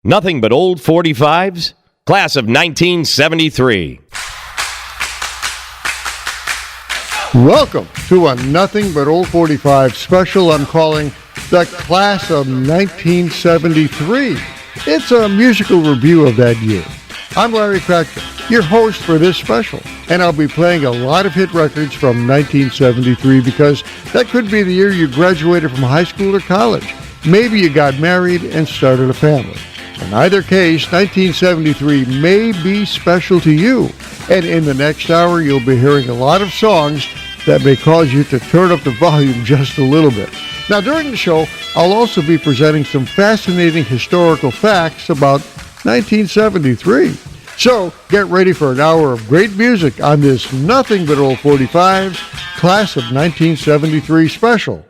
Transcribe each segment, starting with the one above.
Nothing but old 45s? Class of 1973. Welcome to a Nothing But Old 45 special I'm calling the Class of 1973. It's a musical review of that year. I'm Larry Kratka, your host for this special, and I'll be playing a lot of hit records from 1973 because that could be the year you graduated from high school or college. Maybe you got married and started a family. In either case, 1973 may be special to you. And in the next hour, you'll be hearing a lot of songs that may cause you to turn up the volume just a little bit. Now, during the show, I'll also be presenting some fascinating historical facts about 1973. So, get ready for an hour of great music on this Nothing But Old 45's Class of 1973 special.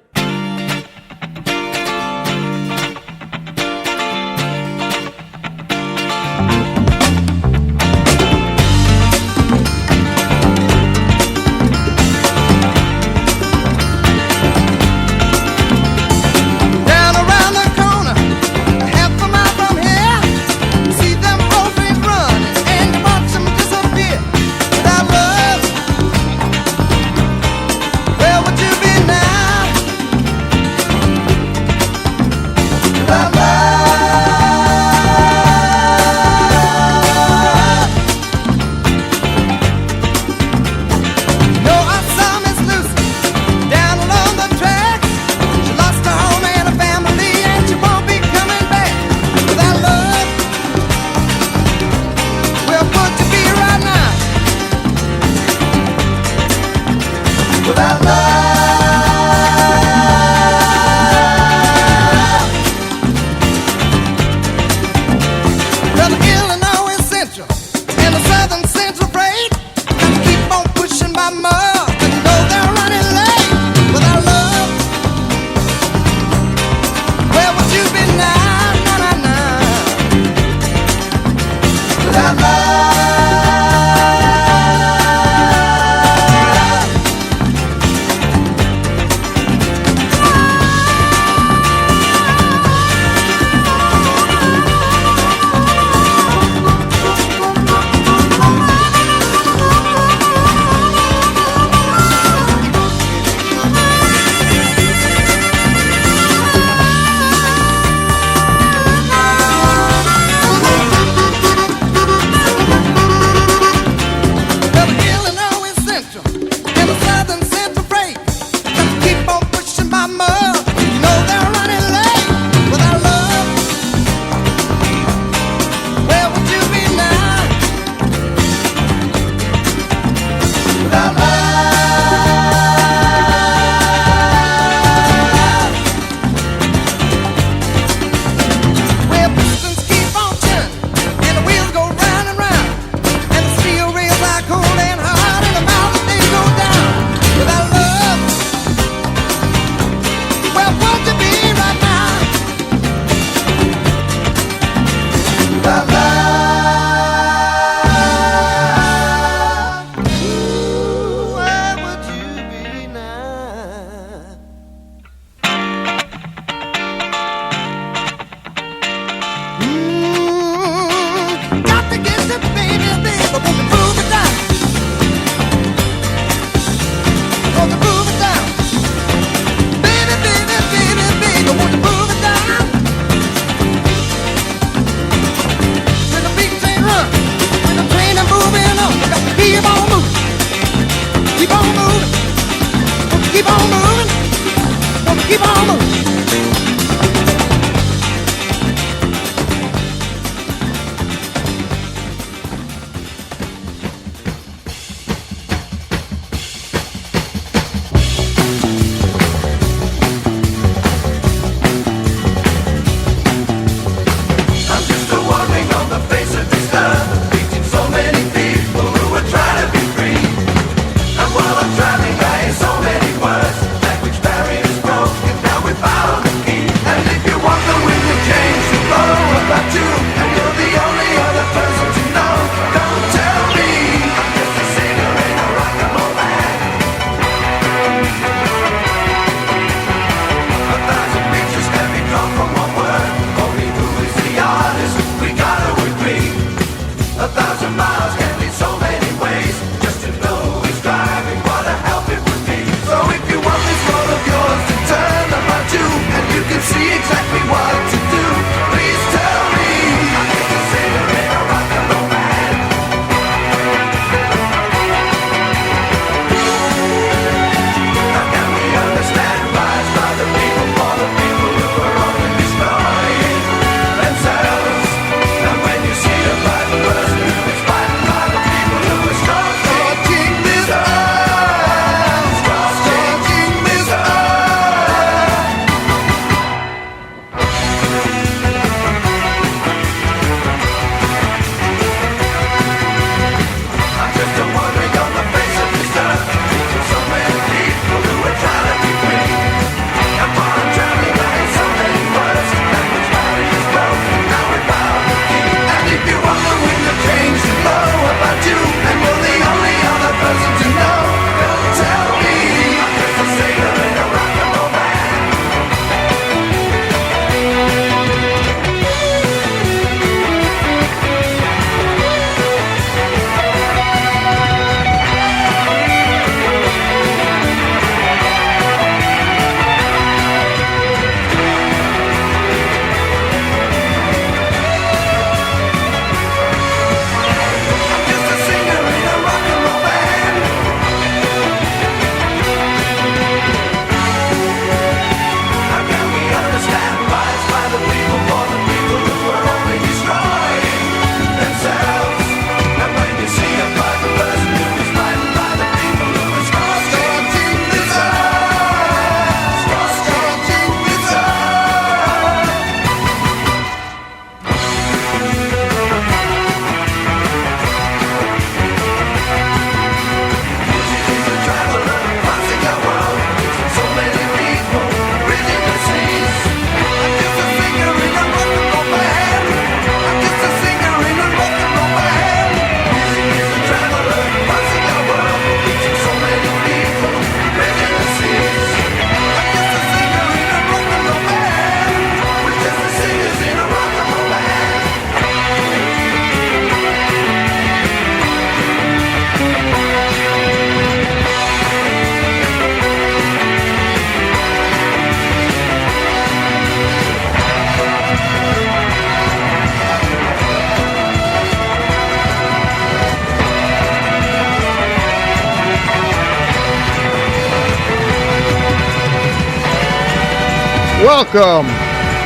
Welcome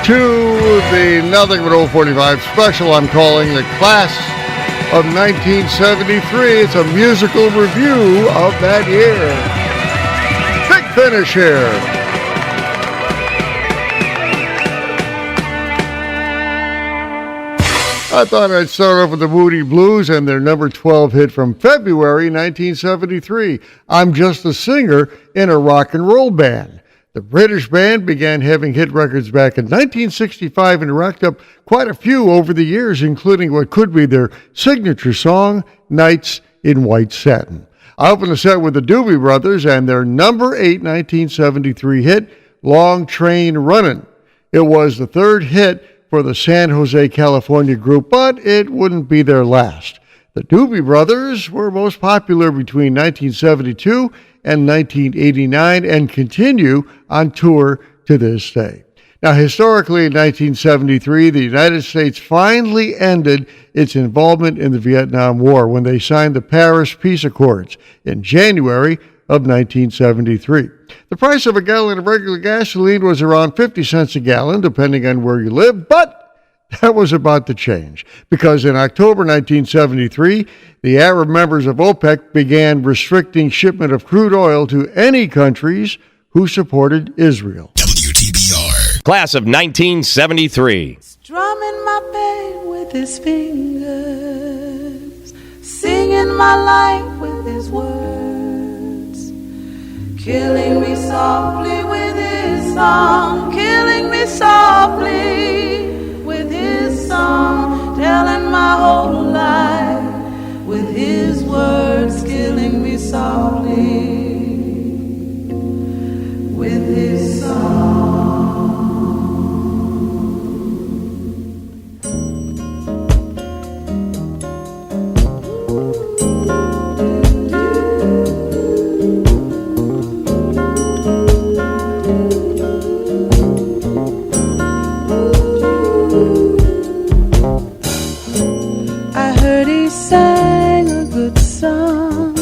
to the Nothing But Old 45 special I'm calling the Class of 1973. It's a musical review of that year. Big finish here. I thought I'd start off with the Moody Blues and their number 12 hit from February 1973. I'm Just a Singer in a Rock and Roll Band. The British band began having hit records back in 1965 and racked up quite a few over the years, including what could be their signature song, Nights in White Satin. I opened the set with the Doobie Brothers and their number 8 1973 hit, Long Train Runnin'. It was the third hit for the San Jose, California group, but it wouldn't be their last. The Doobie Brothers were most popular between 1972 and 1989 and continue on tour to this day. Now, historically, in 1973, the United States finally ended its involvement in the Vietnam War when they signed the Paris Peace Accords in January of 1973. The price of a gallon of regular gasoline was around 50 cents a gallon, depending on where you live, but that was about to change because in October 1973, the Arab members of OPEC began restricting shipment of crude oil to any countries who supported Israel. WTBR. Class of 1973. Strumming my pain with his fingers, singing my life with his words, killing me softly with his song, killing me softly with his song, telling my whole life with his words, killing me softly with his song. Sang a good song.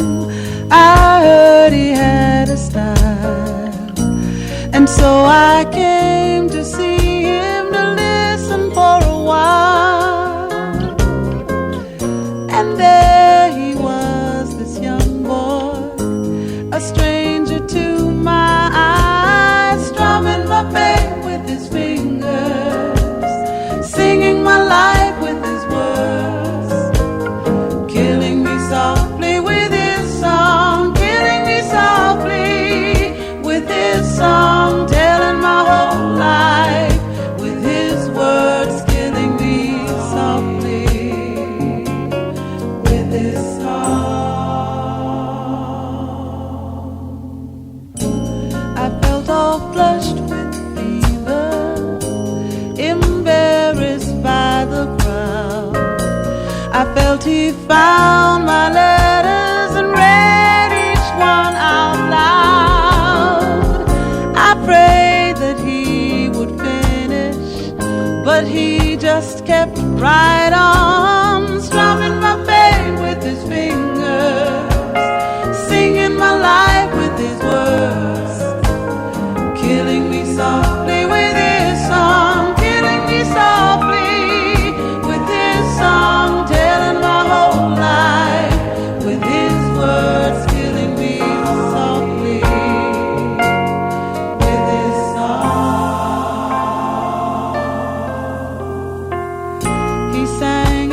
I heard he had a style, and so I came to see him to listen for a while. And there he was, this young boy, a stranger to my eyes, strumming my pain with his fingers, singing my life with his words, softly with his song, killing me softly with his song, telling my whole life with his words, killing me softly with his song. I felt all flushed with fever, embarrassed by the crowd. I felt he found my letters and read each one out loud. I prayed that he would finish, but he just kept right on, strumming my pain with his fingers, singing my life with his words, killing me softly with his song, killing me softly with his song, telling my whole life with his words, killing me softly with his song. He sang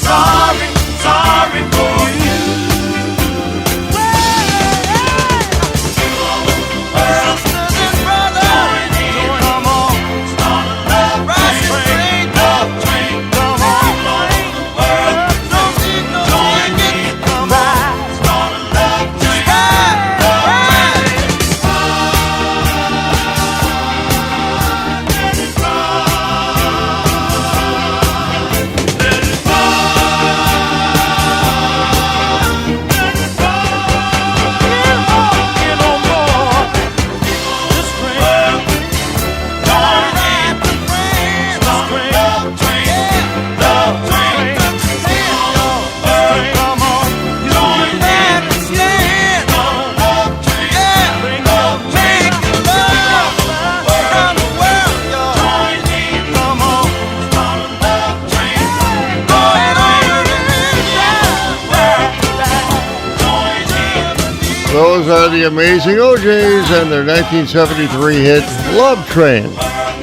sorry, sorry for you. Sisters and brothers, come on, start a love train, love train, come on, don't need no ticket, come on, start a love train, Those are the Amazing O'Jays and their 1973 hit, Love Train.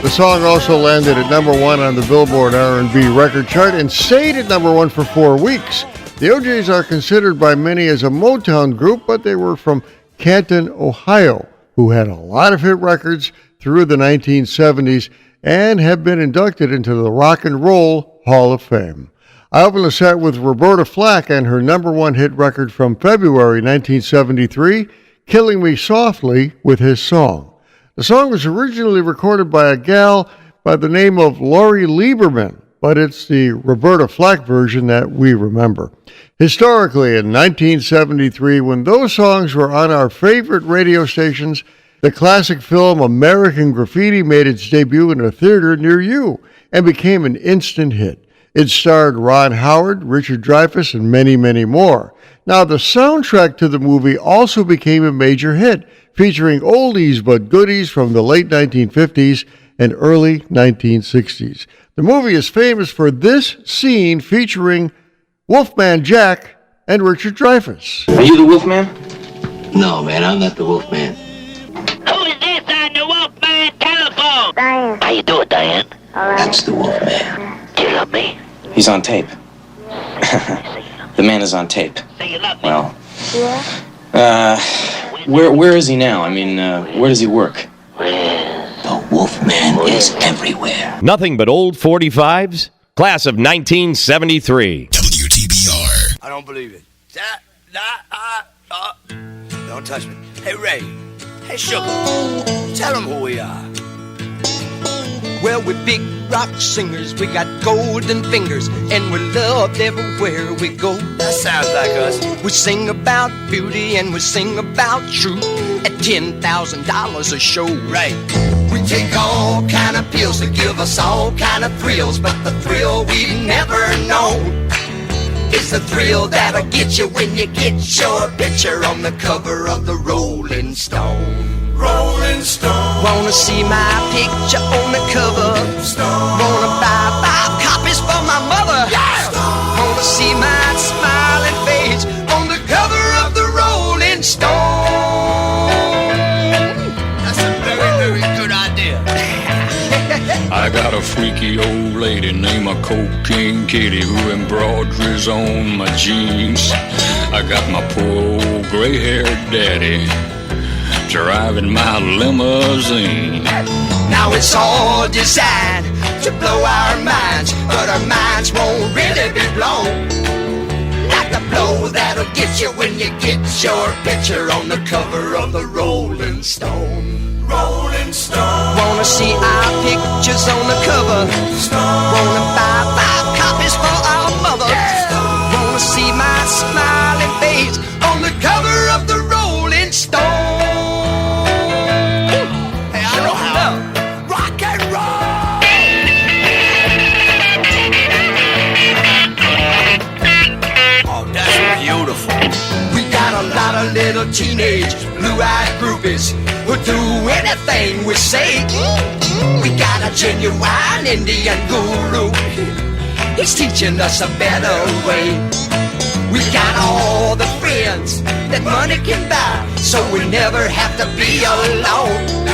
The song also landed at number one on the Billboard R&B record chart and stayed at number one for 4 weeks. The O'Jays are considered by many as a Motown group, but they were from Canton, Ohio, who had a lot of hit records through the 1970s and have been inducted into the Rock and Roll Hall of Fame. I opened the set with Roberta Flack and her number one hit record from February 1973, Killing Me Softly with His Song. The song was originally recorded by a gal by the name of Lori Lieberman, but it's the Roberta Flack version that we remember. Historically, in 1973, when those songs were on our favorite radio stations, the classic film American Graffiti made its debut in a theater near you and became an instant hit. It starred Ron Howard, Richard Dreyfuss, and many, many more. Now, the soundtrack to the movie also became a major hit, featuring oldies but goodies from the late 1950s and early 1960s. The movie is famous for this scene featuring Wolfman Jack and Richard Dreyfuss. Are you the Wolfman? No, man, I'm not the Wolfman. Who is this on the Wolfman telephone? Diane. How you doing, Diane? All right. That's the Wolfman. Do you love me? He's on tape. The man is on tape. Say you love me. Well, Yeah? where is he now? I mean, where does he work? The Wolfman is everywhere. Nothing but old 45s? Class of 1973. WTBR. I don't believe it. Don't touch me. Hey, Ray. Hey, Sugar. Tell them who we are. Well, we're big rock singers, we got golden fingers, and we're loved everywhere we go. That sounds like us. We sing about beauty and we sing about truth at $10,000 a show. Right. We take all kind of pills to give us all kind of thrills, but the thrill we've never known is the thrill that'll get you when you get your picture on the cover of the Rolling Stone. Rolling Stone. Wanna see my picture on the cover? Stone. Wanna buy 5 copies for my mother? Yeah. Wanna see my smiling face on the cover of the Rolling Stone? That's a very, very good idea. I got a freaky old lady named a Cocaine Kitty who embroideries on my jeans. I got my poor old gray-haired daddy driving my limousine. Now it's all designed to blow our minds, but our minds won't really be blown like the blow that'll get you when you get your picture on the cover of the Rolling Stone. Rolling Stone. Wanna see our pictures on the cover? Stone. Wanna buy 5 copies for our mother? Yeah. Wanna see my smiling face on the cover of the Rolling Stone? Hey, I know how. Rock and roll. Oh, that's beautiful. We got a lot of little teenage blue-eyed groupies who do anything we say. We got a genuine Indian guru. He's teaching us a better way. We got all the friends that money can buy, so we never have to be alone.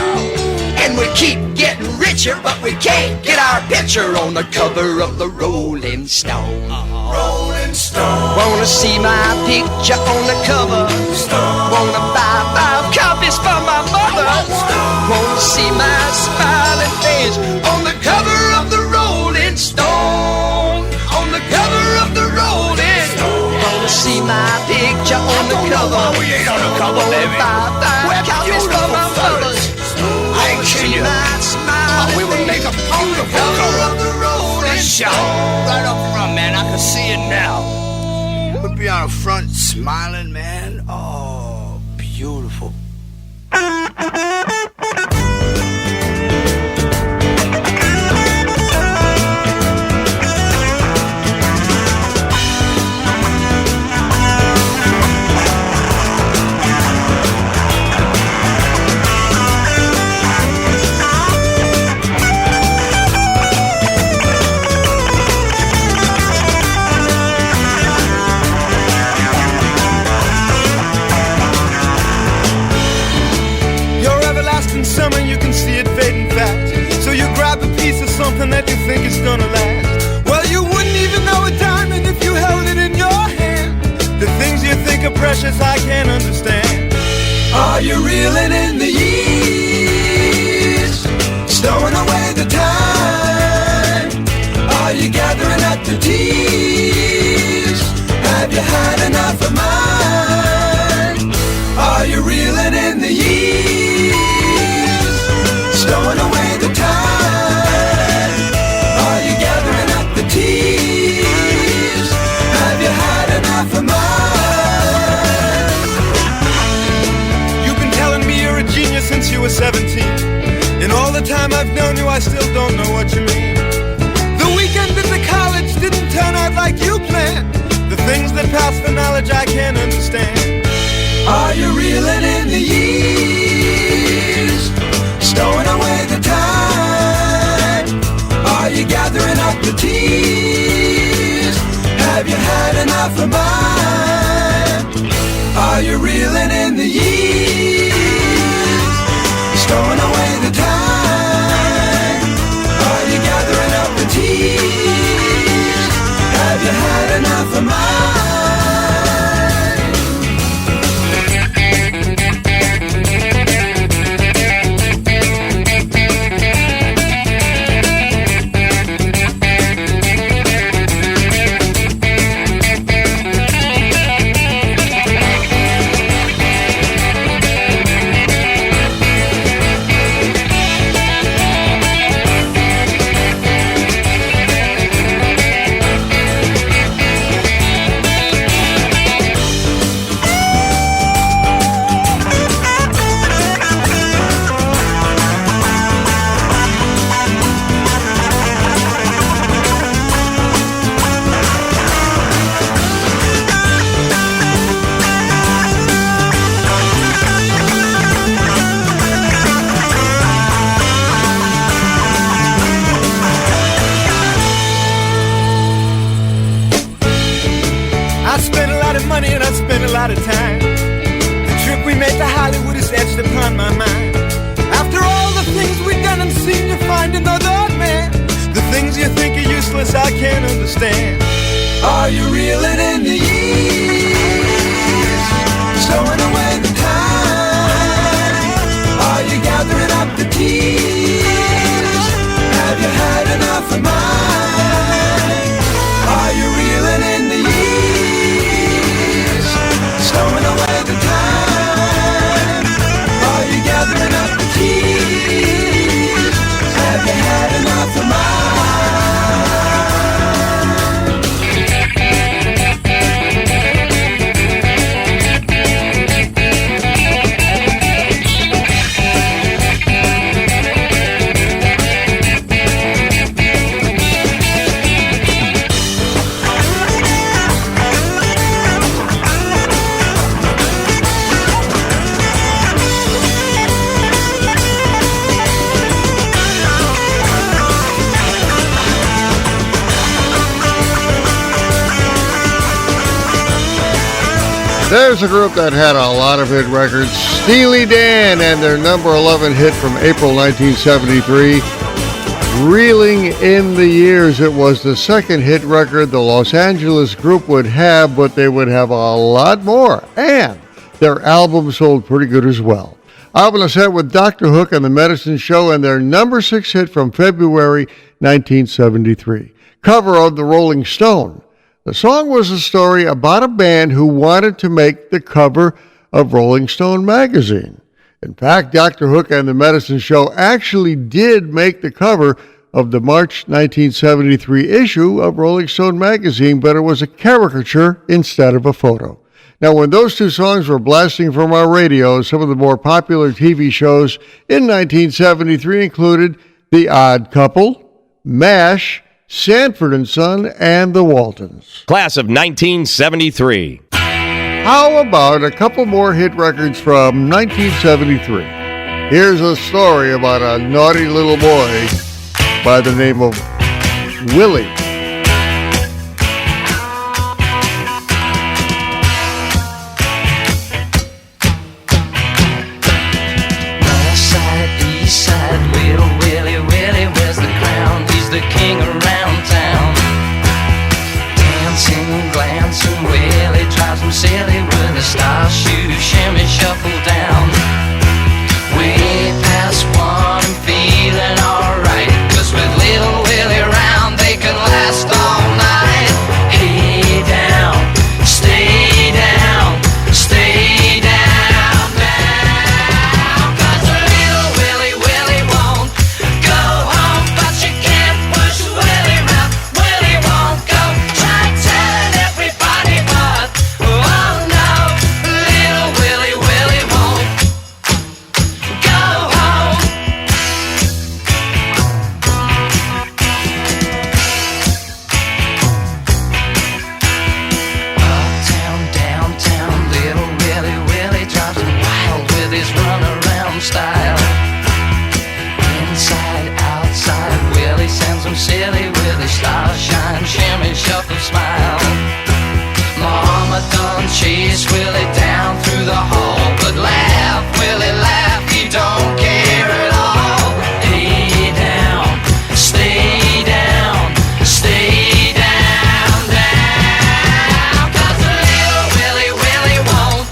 And we keep getting richer, but we can't get our picture on the cover of the Rolling Stone. Rolling Stone. Wanna see my picture on the cover? Stone. Wanna buy 5 copies for my mother? Stone. Wanna see my smiling face on the cover of the Rolling Stone? On the cover of the Rolling Stone. Wanna see my picture on the cover? We ain't on the cover, baby. Buy 5 copies for my mother. I ain't kidding you. Oh, we would make a beautiful cover of the Rolling Stone. Right up front, man. I can see it now. We'd be out front smiling, man. Oh, beautiful. Summer, you can see it fading fast. So you grab a piece of something that you think is gonna last. Well, you wouldn't even know a diamond if you held it in your hand. The things you think are precious, I can't understand. Are you reeling in the years, stowing away the time? Are you gathering up the tears? Have you had enough of mine? Are you reeling in the years, stowing away the time? Are you gathering up the tears? Have you had enough of mine? You've been telling me you're a genius since you were 17. And all the time I've known you, I still don't know what you mean. The weekend in the college didn't turn out like you planned. The things that pass for knowledge I can't understand. Are you reeling in the years, stowing away the time? Are you gathering up the tears? Have you had enough of mine? Are you reeling in the years, stowing away the time? Are you gathering up the tears? Have you had enough of mine? Of time. The trip we made to Hollywood is etched upon my mind. After all the things we've done and seen, you find another man. The things you think are useless, I can't understand. Are you reeling in the years, stowing away the time? Are you gathering up the tears? Have you had enough of mine? Are you reeling in the years, stowing away the time? Are you gathering up the tears? Have you had enough of mine? There's a group that had a lot of hit records, Steely Dan, and their number 11 hit from April 1973, Reeling in the Years. It was the second hit record the Los Angeles group would have, but they would have a lot more, and their album sold pretty good as well. I'm going to set with Dr. Hook and the Medicine Show and their number 6 hit from February 1973, cover of The Rolling Stone. The song was a story about a band who wanted to make the cover of Rolling Stone magazine. In fact, Dr. Hook and the Medicine Show actually did make the cover of the March 1973 issue of Rolling Stone magazine, but it was a caricature instead of a photo. Now, when those two songs were blasting from our radios, some of the more popular TV shows in 1973 included The Odd Couple, MASH, Sanford and Son, and the Waltons. Class of 1973. How about a couple more hit records from 1973? Here's a story about a naughty little boy by the name of Willie. North side, east side, little Willie, Willie wears the crown. He's the king around town. Dancing, glancing, Willie drives him silly with a star shoe, shimmy, shuffle down. Way past one and feeling alright, 'cause with little Willie around they can last all night. Hey down, stay down, stay down, down. 'Cause little Willie, Willie won't go home, but you can't push Willie round. Willie won't go, try telling everybody, but oh no, little Willie, Willie won't go home. Uptown, downtown, little Willie, Willie drives him wild with his runaround style. Inside, outside, Willie sends him silly with his star shine, shimmy, shuffle, smile. Mama done chase Willie down through the hall, but laugh, Willie, laugh, he don't care at all. Hey down, stay down, stay down, down. 'Cause little Willie, Willie won't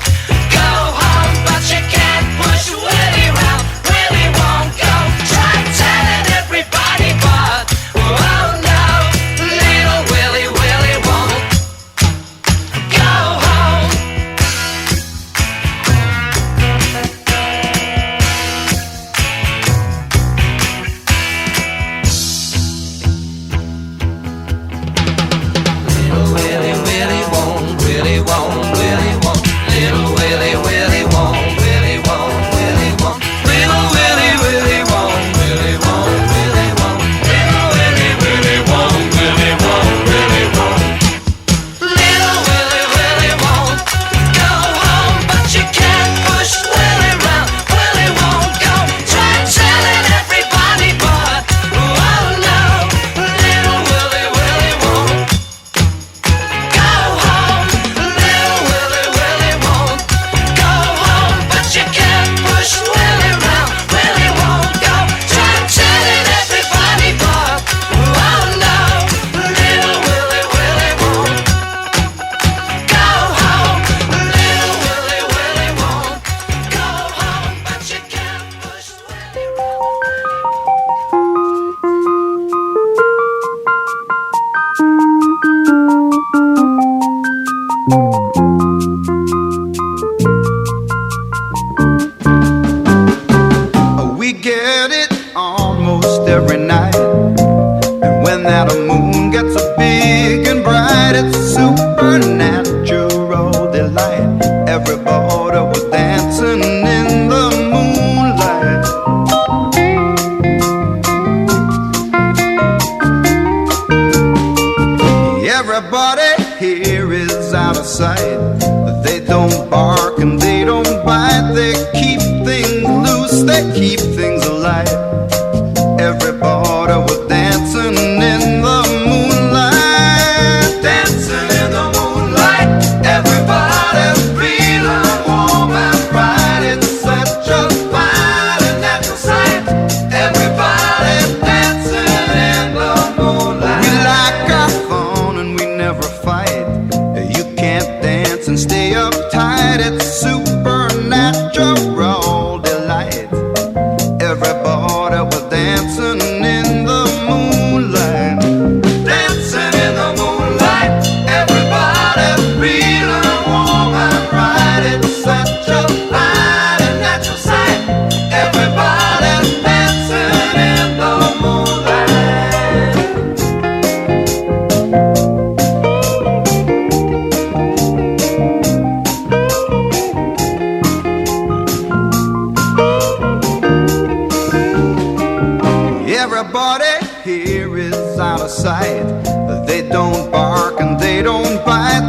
go home, but you can't push Willie round. Willie won't go, try telling everybody, but oh no, little Willie, Willie won't go home. Little Willie, Willie won't, Willie won't, Willie won't. Little Willie, Willie won't, Willie won't, Willie won't. Little Willie, Willie won't, Willie won't, Willie won't. Little Willie, Willie won't, Willie won't, Willie won't. Little Willie, Willie won't go home, but you can't push Willie round. Willie won't go, try telling everybody, but oh no, little Willie, Willie won't go home. Little Willie, Willie won't go home, but you can't push Willie round. Willie won't go, try telling everybody, but oh no, little Willie, Willie won't go home. Little Willie, Willie won't go home, but you can't push Willie round. We get it almost every night. And when that moon gets so big and bright, it's a supernatural delight. Everybody was dancing in the moonlight. Everybody here is out of sight. They don't bark and they don't bite. They keep things loose, they keep things alive. Everybody was dancing in the moonlight. Dancing in the moonlight. Everybody free.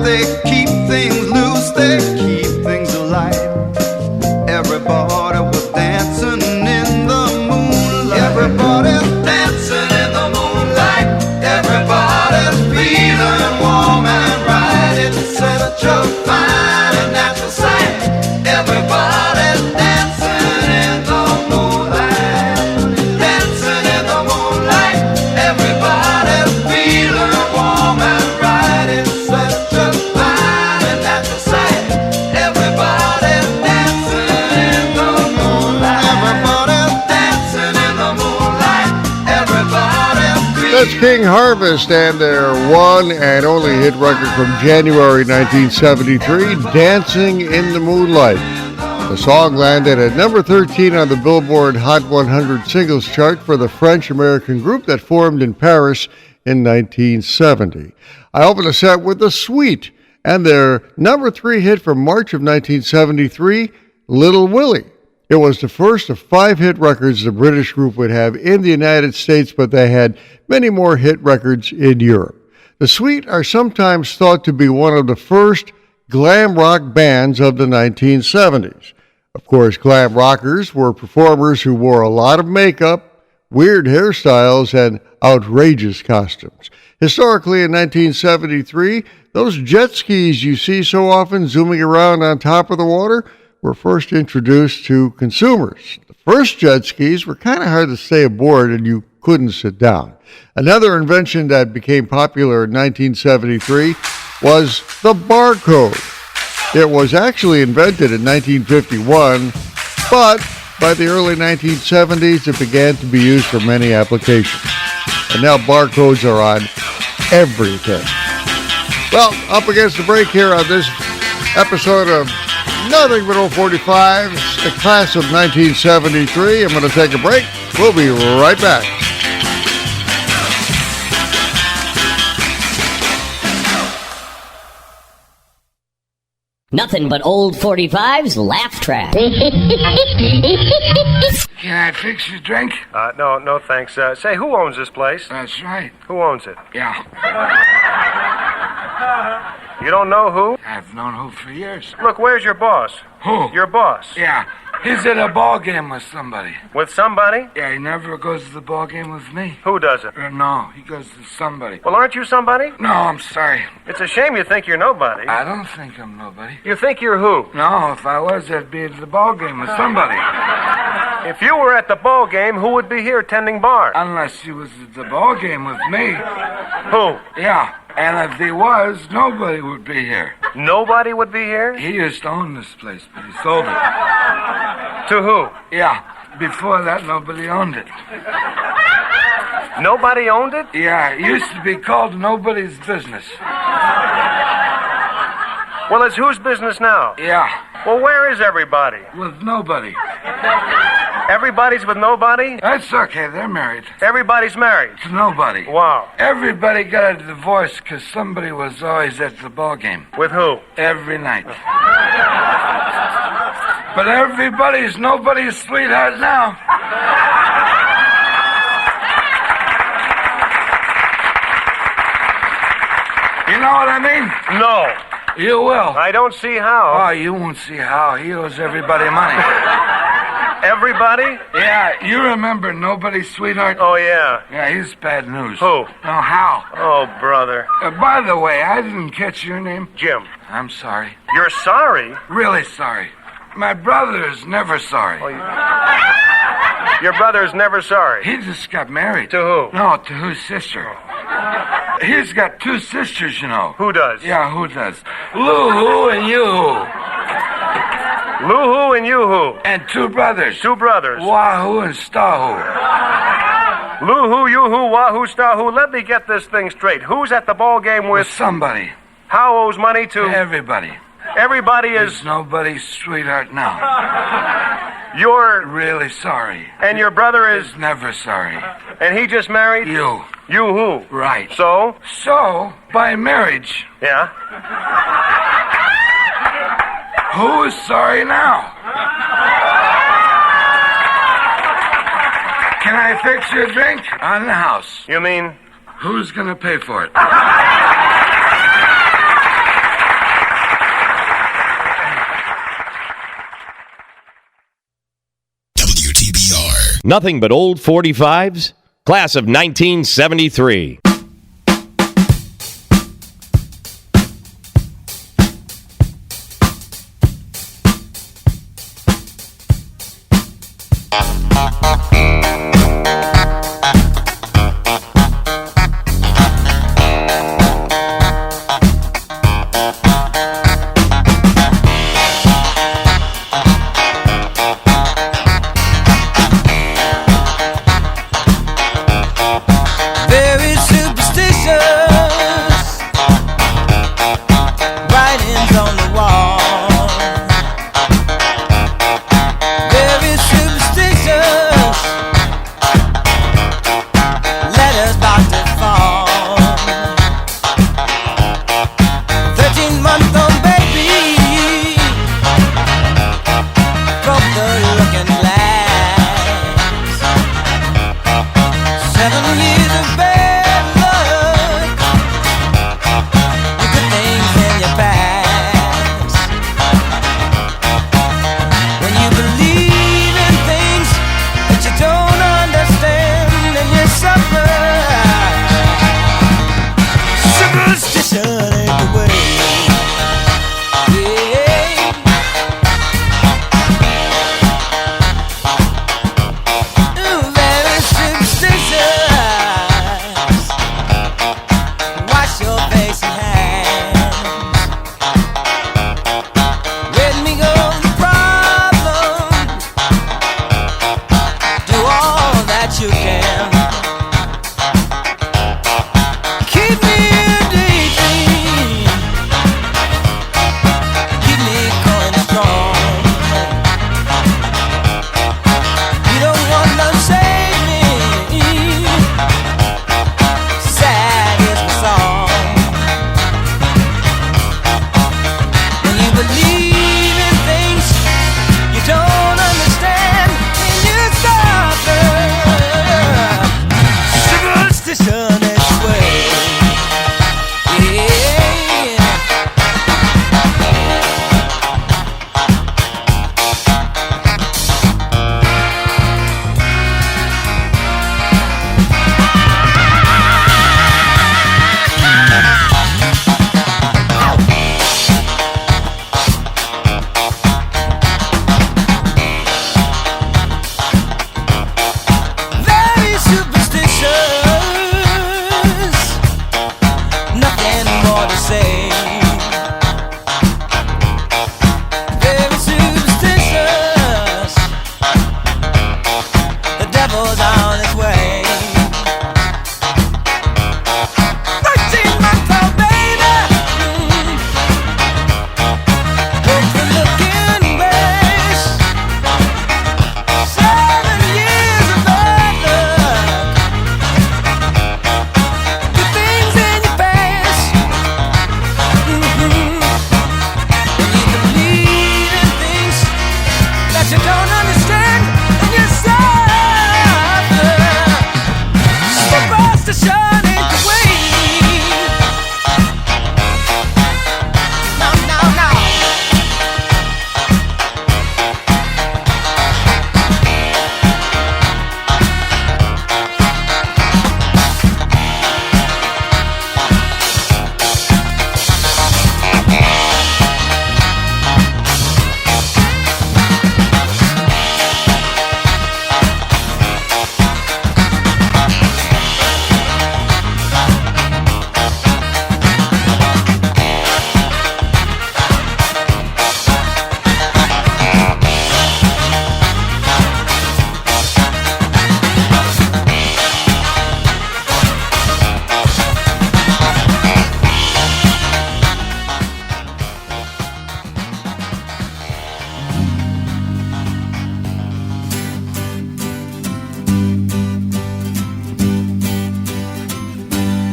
they keep things loose, they keep things alive. Everybody was dancing in the moonlight. Everybody's dancing in the moonlight. Everybody's feeling warm and right. It's such a fine and natural sight. Everybody's dancing in the moonlight. Dancing in the moonlight. Everybody's feeling warm and right. It's such a fine and natural sight. Everybody's dancing in the moonlight. Everybody's dancing in the moonlight. Everybody's That's King Harvest and their one and only hit record from January 1973, Dancing in the Moonlight. The song landed at number 13 on the Billboard Hot 100 singles chart for the French-American group that formed in Paris in 1970. I opened the set with The Sweet and their number 3 hit from March of 1973, Little Willie. It was the first of 5 hit records the British group would have in the United States, but they had many more hit records in Europe. The Sweet are sometimes thought to be one of the first glam rock bands of the 1970s. Of course, glam rockers were performers who wore a lot of makeup, weird hairstyles, and outrageous costumes. Historically, in 1973, those jet skis you see so often zooming around on top of the water were first introduced to consumers. The first jet skis were kind of hard to stay aboard and you couldn't sit down. Another invention that became popular in 1973 was the barcode. It was actually invented in 1951, but by the early 1970s it began to be used for many applications. And now barcodes are on everything. Well, up against the break here on this episode of Nothing But Old 45, the class of 1973. I'm going to take a break. We'll be right back. Nothing but old 45's laugh track. Can I fix your drink? No, thanks. Say, who owns this place? That's right. Who owns it? Yeah. You don't know who? I've known who for years. Look, where's your boss? Who? Your boss. Yeah. He's at a ball game with somebody. With somebody? Yeah, he never goes to the ball game with me. Who doesn't? No, he goes to somebody. Well, aren't you somebody? No, I'm sorry. It's a shame you think you're nobody. I don't think I'm nobody. You think you're who? No, if I was, I'd be at the ball game with somebody. If you were at the ball game, who would be here tending bar? Unless he was at the ball game with me. Who? Yeah, and if he was, nobody would be here. Nobody would be here? He used to own this place, but he sold it. To who? Yeah, before that, nobody owned it. Nobody owned it? Yeah, it used to be called Nobody's Business. Well, it's whose business now? Yeah. Well, where is everybody? With nobody. Everybody's with nobody? That's okay, they're married. Everybody's married? To nobody. Wow. Everybody got a divorce because somebody was always at the ball game. With who? Every night. But everybody's nobody's sweetheart now. You know what I mean? No. You will. I don't see how. Oh, you won't see how. He owes everybody money. Everybody? Yeah, you remember Nobody's Sweetheart? Oh, yeah. Yeah, he's bad news. Who? No, how? Oh, brother. By the way, I didn't catch your name. Jim. I'm sorry. You're sorry? Really sorry. My brother is never sorry. Oh, your brother's never sorry? He just got married. To who? No, to his sister. He's got 2 sisters, you know. Who does? Yeah, who does? Lou-Hoo and You-Hoo. Lou-Hoo and You-Hoo. And 2 brothers. 2 brothers. Wahoo and Stahoo. Lou-Hoo, You-Hoo, Wahoo, Stahoo. Let me get this thing straight. Who's at the ball game with somebody? How owes money to? Everybody. Everybody is... He's nobody's sweetheart now. You're... really sorry. And your brother is... never sorry. And he just married? You. You who? Right. So? So, by marriage. Yeah? Who is sorry now? Can I fix your drink? On the house. You mean? Who's gonna pay for it? Nothing but old 45s. Class of 1973.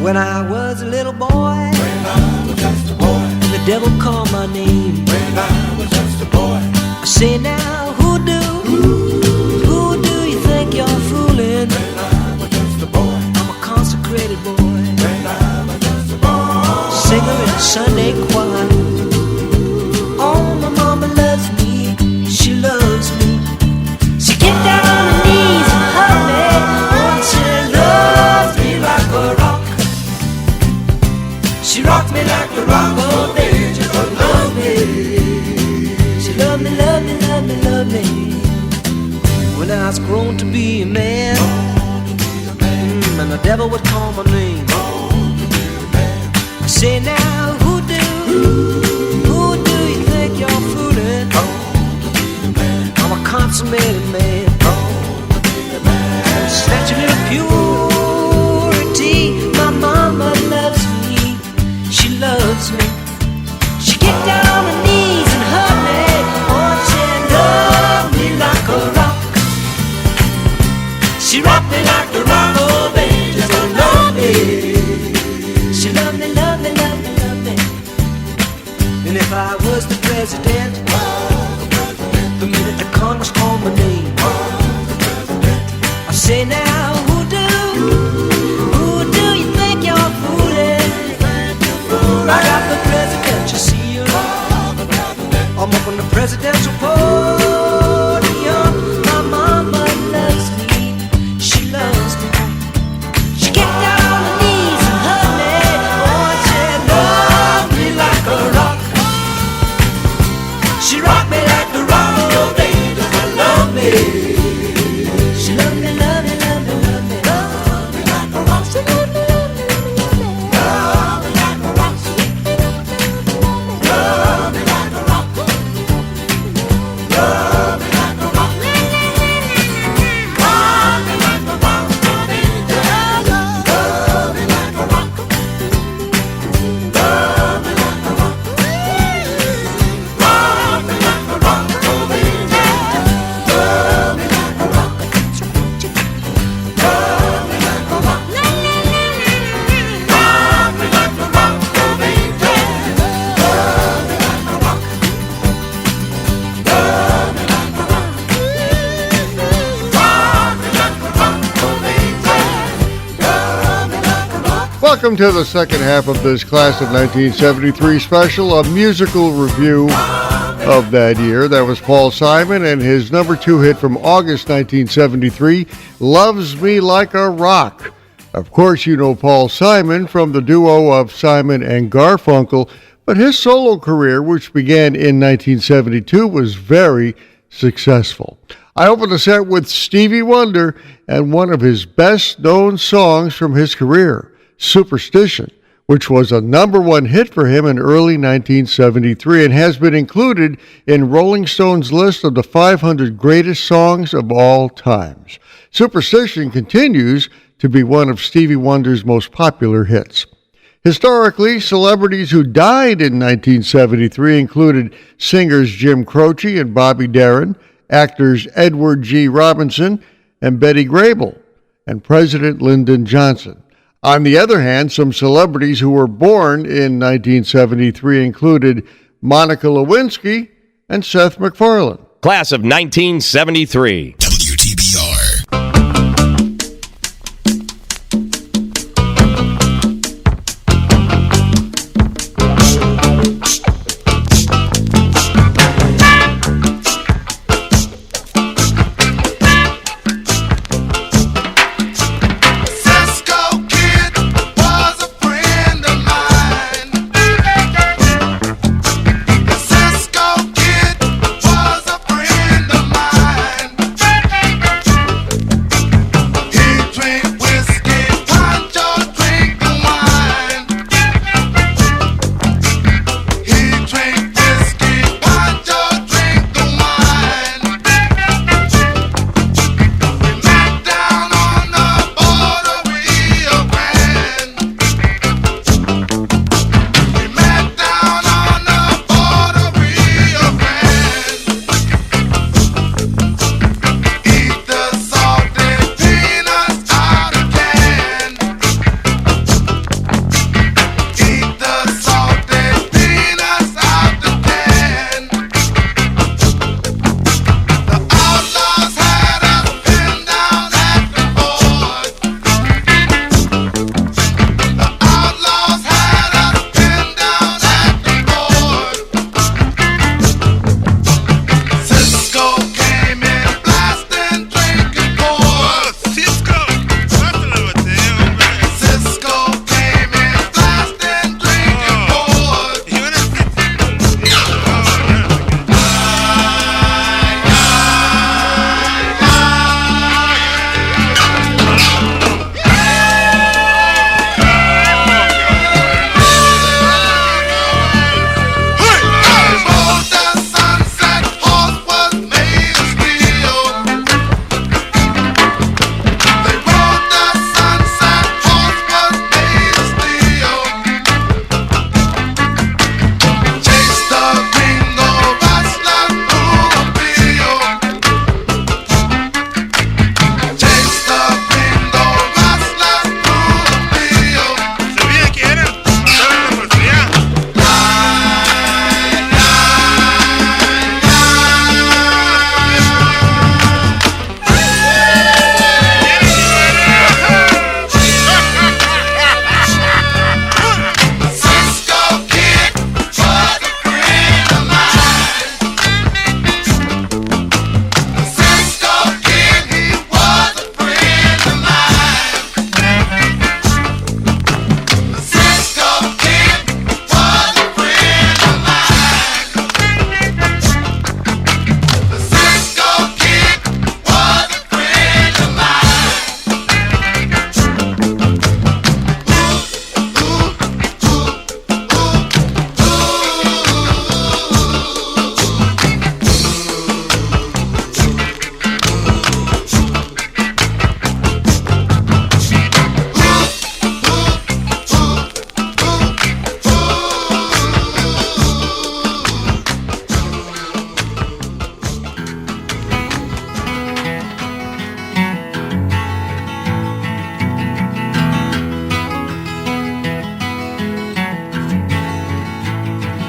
When I was a little boy, and the devil called my name. When I was just a boy, I say now, who do you think you're fooling? When I was just a boy, I'm a consecrated boy. When I was just a boy, singer in a Sunday choir. Oh, my mama loves me, she loves me. She get down on her knees rocked me like the rock of ages. Oh, love me. She loved me, loved me, loved me, loved me. When I was grown to be a man, and the devil would call my name. I say now, who do you think you're fooling? I'm a consummated man. Such a little purity. My mama loves me. She loves me. She get down on her knees and hug me. Oh, she loved me like a rock. She rocked me like the rock of ages. Oh, love me. She loved me, loved me, loved me, loved me. And if I was the president, the minute the Congress called my name, I say now, who do you think you're fooling? I got the presidential seal. I'm up on the presidential podium. My mama loves me. She loves me. She get down on her knees and hug me. Oh, she loved me like a rock. She rocked me like the rock of ages. I love me. She loved me, loved me, loved me, loved me. Love me like a rock. She loved me, loved me, loved me, loved me. Love me like a rock. Love me like a rock. Love me like a rock. Rock me like a rock of ages. Love me like a rock. Love me like a rock. Rock me like a rock of ages. Love me like a rock. Welcome to the second half of this Class of 1973 special, a musical review of that year. That was Paul Simon and his number 2 hit from August 1973, Loves Me Like a Rock. Of course, you know Paul Simon from the duo of Simon and Garfunkel, but his solo career, which began in 1972, was very successful. I opened the set with Stevie Wonder and one of his best-known songs from his career, Superstition, which was a number 1 hit for him in early 1973 and has been included in Rolling Stone's list of the 500 greatest songs of all times. Superstition continues to be one of Stevie Wonder's most popular hits. Historically, celebrities who died in 1973 included singers Jim Croce and Bobby Darin, actors Edward G. Robinson and Betty Grable, and President Lyndon Johnson. On the other hand, some celebrities who were born in 1973 included Monica Lewinsky and Seth MacFarlane. Class of 1973. WTBR. Cisco Kid was a friend of mine.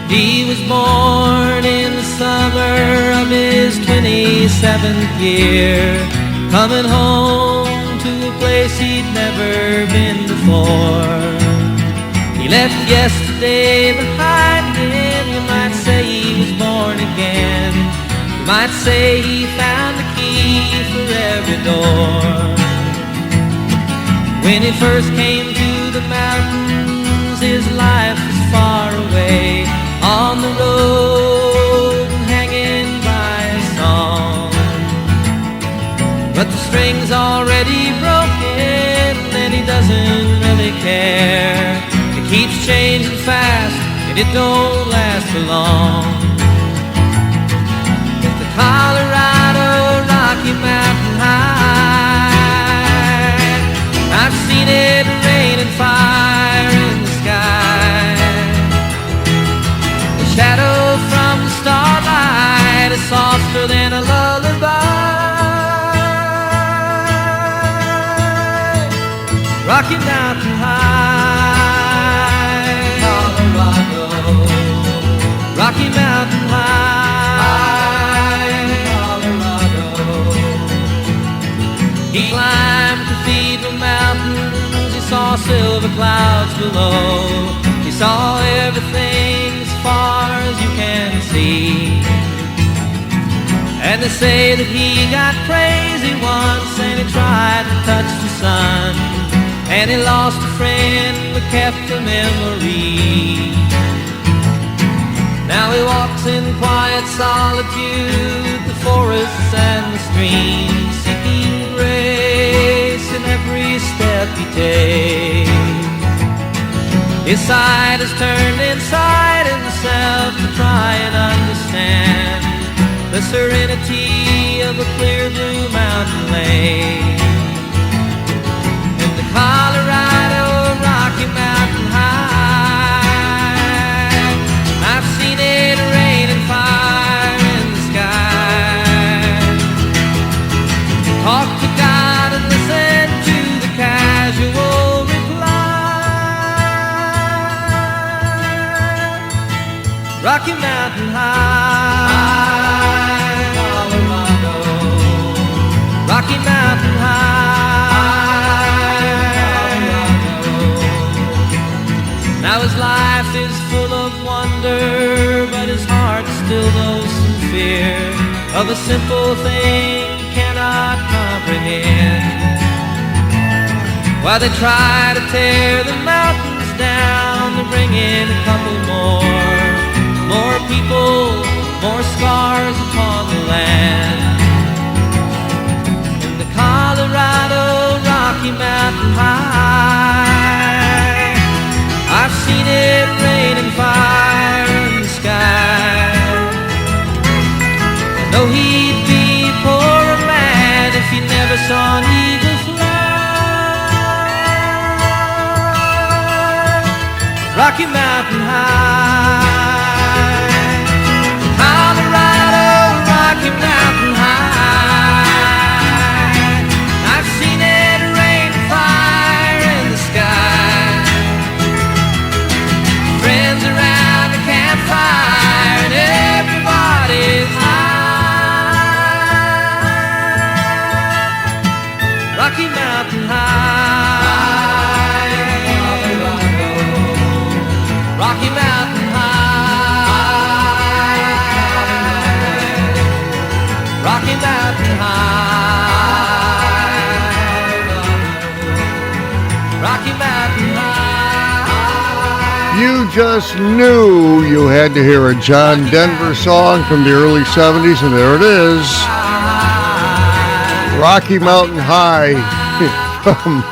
He was born in the summer of his 27th year, coming home to a place he'd never been before. He left yesterday behind him. You might say he was born again. You might say he found the key for every door. When he first came to the mountains, his life was far away, on the road and hanging by a song. But the string's already broken and he doesn't really care. It keeps changing fast and it don't last for long. It's the Colorado Rocky Mountain High. I've seen it rain and fire in the sky. The shadow from the starlight is softer than a lullaby. Rocky Mountain High, Colorado. Rocky Mountain High, Colorado. He climbed Cathedral Mountains, he saw silver clouds below. He saw everything as far as you can see. And they say that he got crazy once and he tried to touch the sun, and he lost a friend but kept a memory. Now he walks in quiet solitude, the forests and the streams, seeking grace in every step he takes. His side is turned inside himself to try and understand the serenity of a clear blue mountain lake. In the Colorado Rocky Mountain High, I've seen it rain and fire in the sky. Talk to God and listen to the casual reply. Rocky Mountain High, Colorado. Rocky Mountain High, Colorado. Now his life is full of wonder, but his heart still knows some fear of a simple thing he cannot comprehend. While they try to tear the mountains down, to bring in a couple more people, more scars upon the land. In the Colorado Rocky Mountain High, I've seen it rain and fire in the sky. I know he'd be a poorer man if he never saw an eagle fly. Rocky Mountain High, Rocky Mountain High, I've seen it rain and fire in the sky. Friends around the campfire and everybody's high. Rocky Mountain High, Colorado. Rocky Mountain High, Rocky Mountain High, Rocky Mountain High. You just knew you had to hear a John Denver song from the early 70s, and there it is. Rocky Mountain High from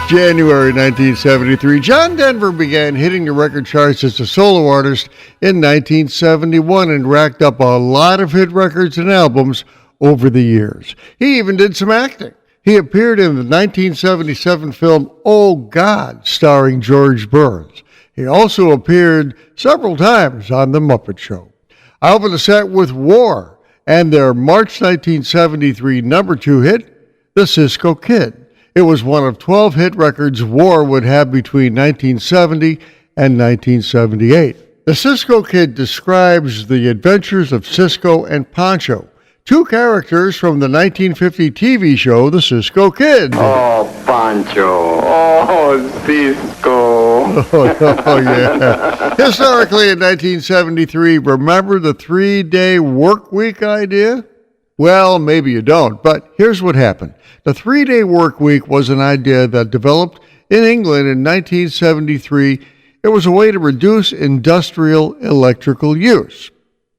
January 1973. John Denver began hitting the record charts as a solo artist in 1971 and racked up a lot of hit records and albums over the years. He even did some acting. He appeared in the 1977 film Oh God, starring George Burns. He also appeared several times on The Muppet Show. I opened the set with War and their March 1973 number 2 hit, The Cisco Kid. It was one of 12 hit records War would have between 1970 and 1978. The Cisco Kid describes the adventures of Cisco and Pancho, two characters from the 1950 TV show The Cisco Kid. Oh, Pancho. Oh, Cisco. Oh, yeah. Historically, in 1973, remember the 3-day work week idea? Well, maybe you don't, but here's what happened. The 3-day work week was an idea that developed in England in 1973. It was a way to reduce industrial electrical use.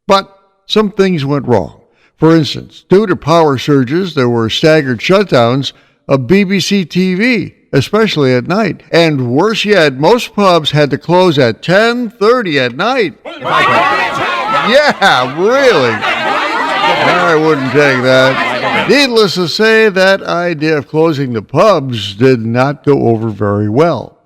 But some things went wrong. For instance, due to power surges, there were staggered shutdowns of BBC TV, especially at night. And worse yet, most pubs had to close at 10:30 at night. Yeah, really. I wouldn't take that. Needless to say, that idea of closing the pubs did not go over very well.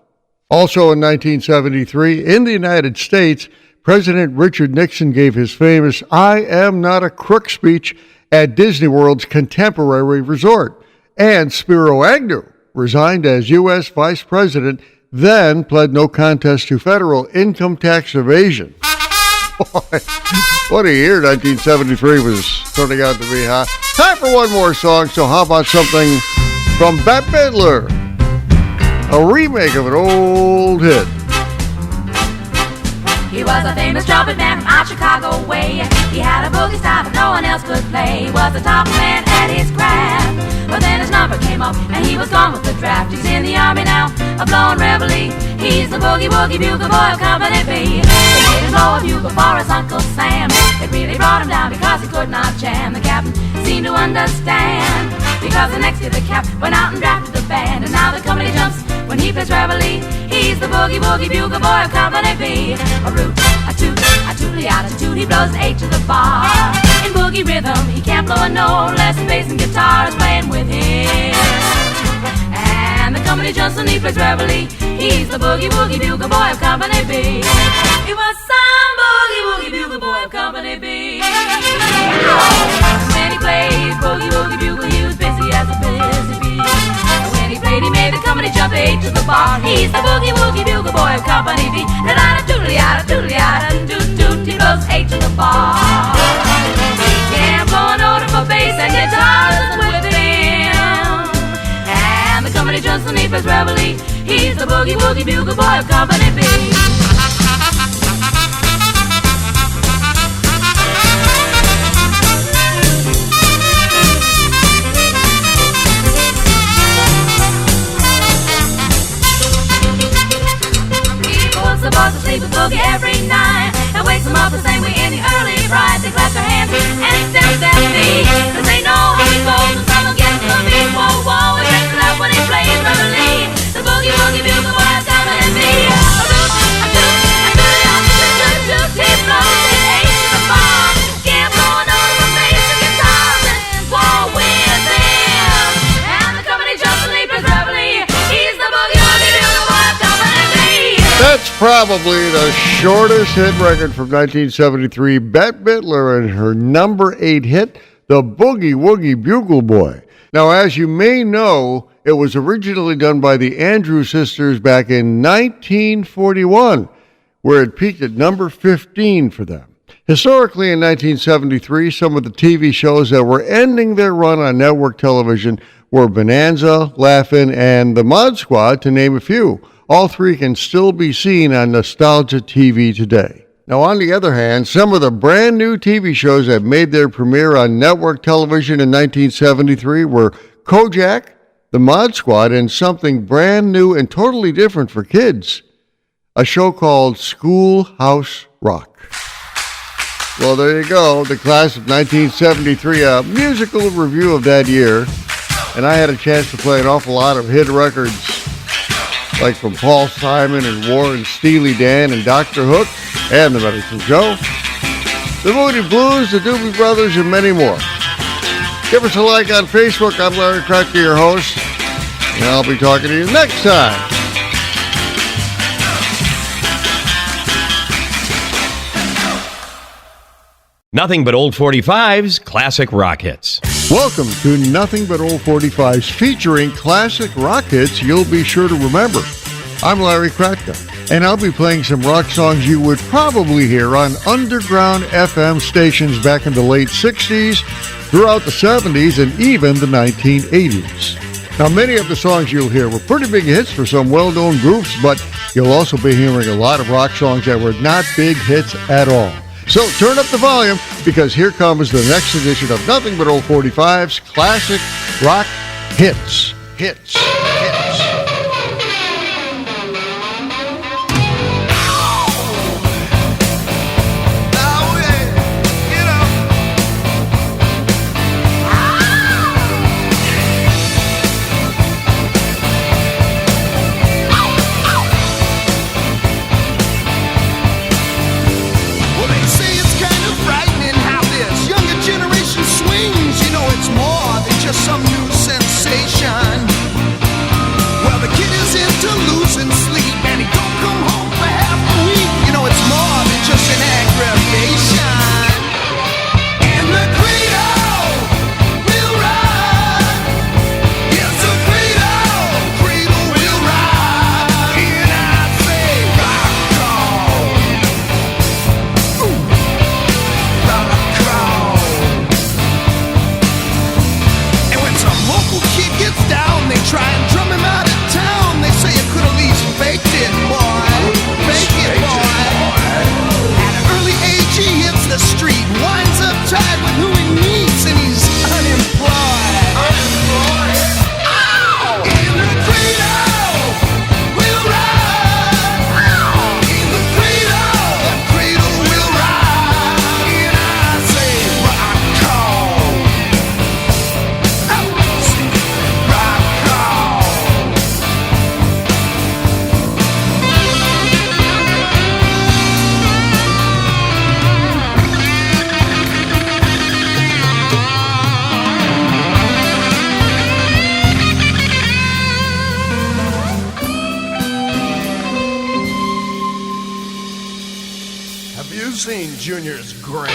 Also in 1973, in the United States, President Richard Nixon gave his famous "I am not a crook" speech at Disney World's Contemporary Resort. And Spiro Agnew resigned as U.S. Vice President, then pled no contest to federal income tax evasion. Boy, what a year 1973 was turning out to be, huh? Time for one more song, so how about something from Bette Midler? A remake of an old hit. He was a famous trumpet man from out Chicago way. He had a boogie style that no one else could play. He was the top man at his craft. But then his number came up and he was gone with the draft. He's in the army now, a blowing reveille. He's the boogie woogie bugle boy of Company B. They made him blow a bugle for his Uncle Sam. It really brought him down because he could not jam. The captain seemed to understand, because the next year the cap went out and drafted the band. And now the company jumps when he plays reveille. He's the boogie woogie bugle boy of Company B. A root, a toot, a tootly out, a toot. He blows an H to the bar. In boogie rhythm, he can't blow a note unless the bass and guitar is playing with him. And the company jumps when he plays reveille. He's the boogie woogie bugle boy of Company B. He was some boogie woogie bugle boy of Company B. When he plays boogie woogie bugle, he was busy as a busy bee. When he played, he made the company jump 8 to the bar. He's the boogie woogie bugle boy of Company B. Da-da-da, doodly-yada, doodly-yada, doot-doot, he blows 8 to the bar. He can't blow an order for bass and guitars with him. And the company jumps when he plays reveille. He's the boogie woogie bugle boy of Company B. Supposed to sleep with boogie every night and wakes them up the same way in the early bride. They clap their hands and step their feet, 'cause they know how he goes when someone gets the beat. Whoa, whoa, he makes it up when he plays reveille. The boogie woogie bugle boy of Company B. A root, a toot, a toot, a toot, he blows his 8 to the bar. Can't blow a note of a bass and guitars and war with him. And the company jumps and he plays reveille. He's the boogie woogie bugle boy of Company B. That's probably the shortest hit record from 1973. Bette Midler and her number 8 hit, The Boogie Woogie Bugle Boy. Now, as you may know, it was originally done by the Andrews Sisters back in 1941, where it peaked at number 15 for them. Historically, in 1973, some of the TV shows that were ending their run on network television were Bonanza, Laugh-In, and The Mod Squad, to name a few. All three can still be seen on Nostalgia TV today. Now, on the other hand, some of the brand new TV shows that made their premiere on network television in 1973 were Kojak, The Mod Squad, and something brand new and totally different for kids, a show called Schoolhouse Rock. Well, there you go, the class of 1973, a musical review of that year. And I had a chance to play an awful lot of hit records, like from Paul Simon and Warren Steely Dan and Dr. Hook and the Medicine Show, the Moody Blues, the Doobie Brothers, and many more. Give us a like on Facebook. I'm Larry Kratka, your host, and I'll be talking to you next time. Nothing but old 45s, classic rock hits. Welcome to Nothing But Old 45s, featuring classic rock hits you'll be sure to remember. I'm Larry Kratka. and I'll be playing some rock songs you would probably hear on underground FM stations back in the late 60s, throughout the 70s, and even the 1980s. Now, many of the songs you'll hear were pretty big hits for some well-known groups, but you'll also be hearing a lot of rock songs that were not big hits at all. So turn up the volume, because here comes the next edition of Nothing But Old 45's Classic Rock Hits. Hits. Some new sensation. Well, the kid is into losing sleep, and he don't come home for half a week. You know, it's more than just an aggravation. And the cradle will rock. Yes, the cradle will rock. And I say, rock on. Rock on. Local kid gets down, they try and drum him out of town. They say you could at least fake it, boy. Fake it, boy. At an early age he hits the street, winds up tied with who he meets, and he's unemployed. Oh! In the cradle will rock. In the cradle will rock. And I say rock on. Have you seen Junior's grades?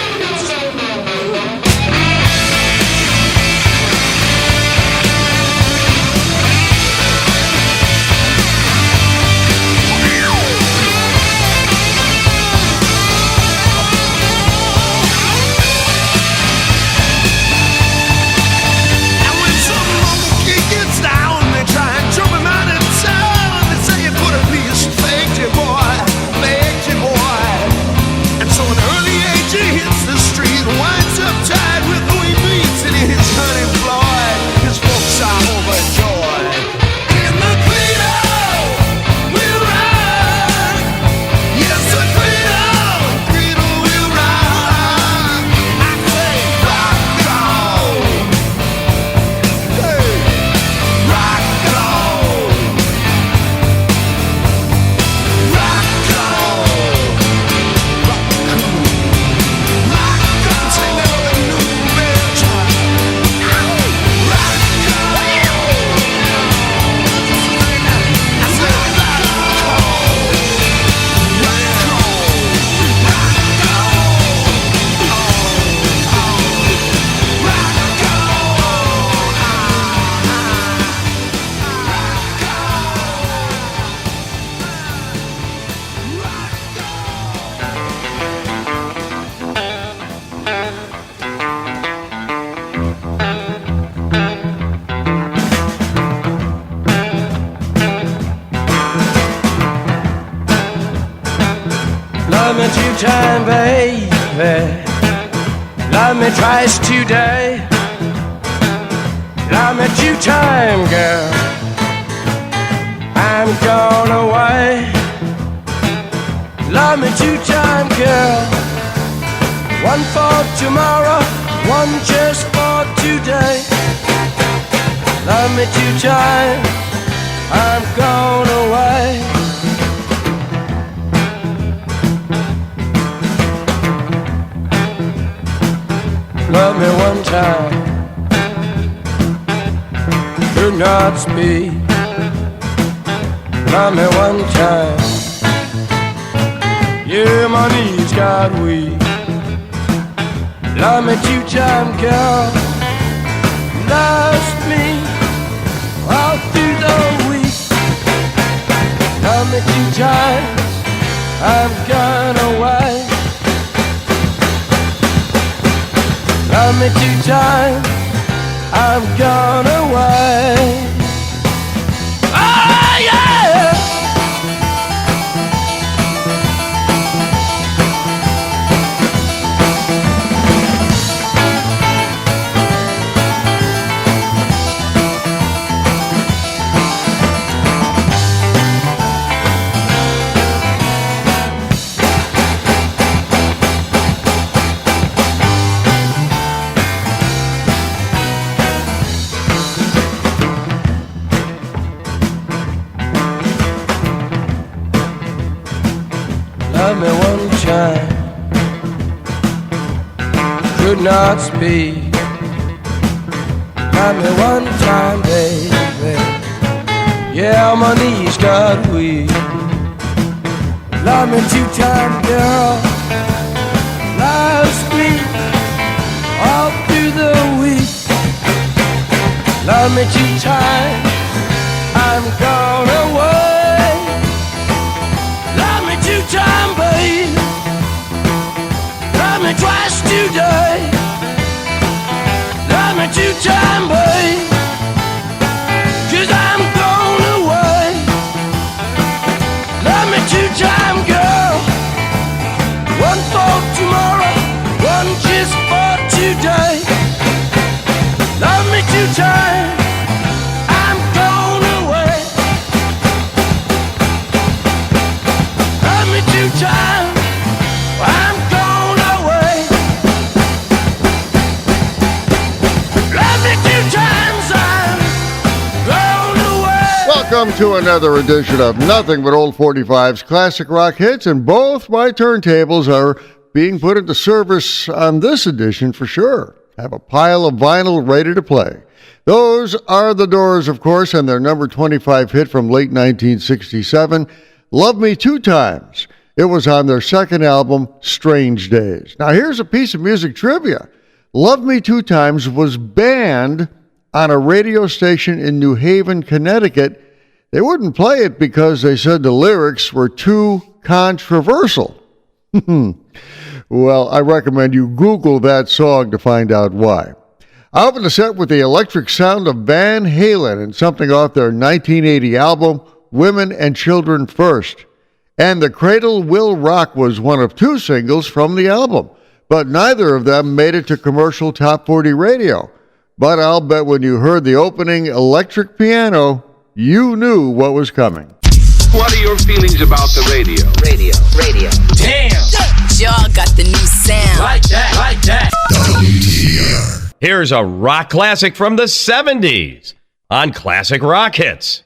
Love me 2 times, baby. Love me twice today. Love me 2 times, girl. I'm gone away. Love me 2 times, girl. 1 for tomorrow, 1 just for today. Love me 2 times. I'm gone away. Love me 1 time, do not speak. Love me 1 time, yeah, my knees got weak. Love me 2 times, girl. Lost me all through the week. Love Love me 2 times, I've gone away. Love me 2 times, I've gone away. Oh yeah! Love me 1 time, could not speak. Love me 1 time, baby. Yeah, my knees got weak. Love me 2 times, girl. Last week, all through the week. Love me 2 times, I'm gone away. Love me 2 times, babe. Love me twice today. Love me 2 times, babe. 'Cause I'm gone away. Love me 2 times, girl. 1 for tomorrow, 1 just for today. Love me 2 times, I'm gone away. Love me 2 times, I'm gone away. Love me 2 times, I'm gone away. Welcome to another edition of Nothing But Old 45's Classic Rock Hits, and both my turntables are being put into service on this edition for sure. I have a pile of vinyl ready to play. Those are the Doors, of course, and their number 25 hit from late 1967, Love Me 2 Times. It was on their second album, Strange Days. Now here's a piece of music trivia. Love Me 2 Times was banned on a radio station in New Haven, Connecticut. They wouldn't play it because they said the lyrics were too controversial. Well, I recommend you Google that song to find out why. I opened the set with the electric sound of Van Halen and something off their 1980 album, Women and Children First. And The Cradle Will Rock was one of 2 singles from the album, but neither of them made it to commercial top 40 radio. But I'll bet when you heard the opening electric piano, you knew what was coming. What are your feelings about the radio? Radio. Damn! Y'all got the new sound. Like that. WTBR. Here's a rock classic from the 70s on Classic Rock Hits.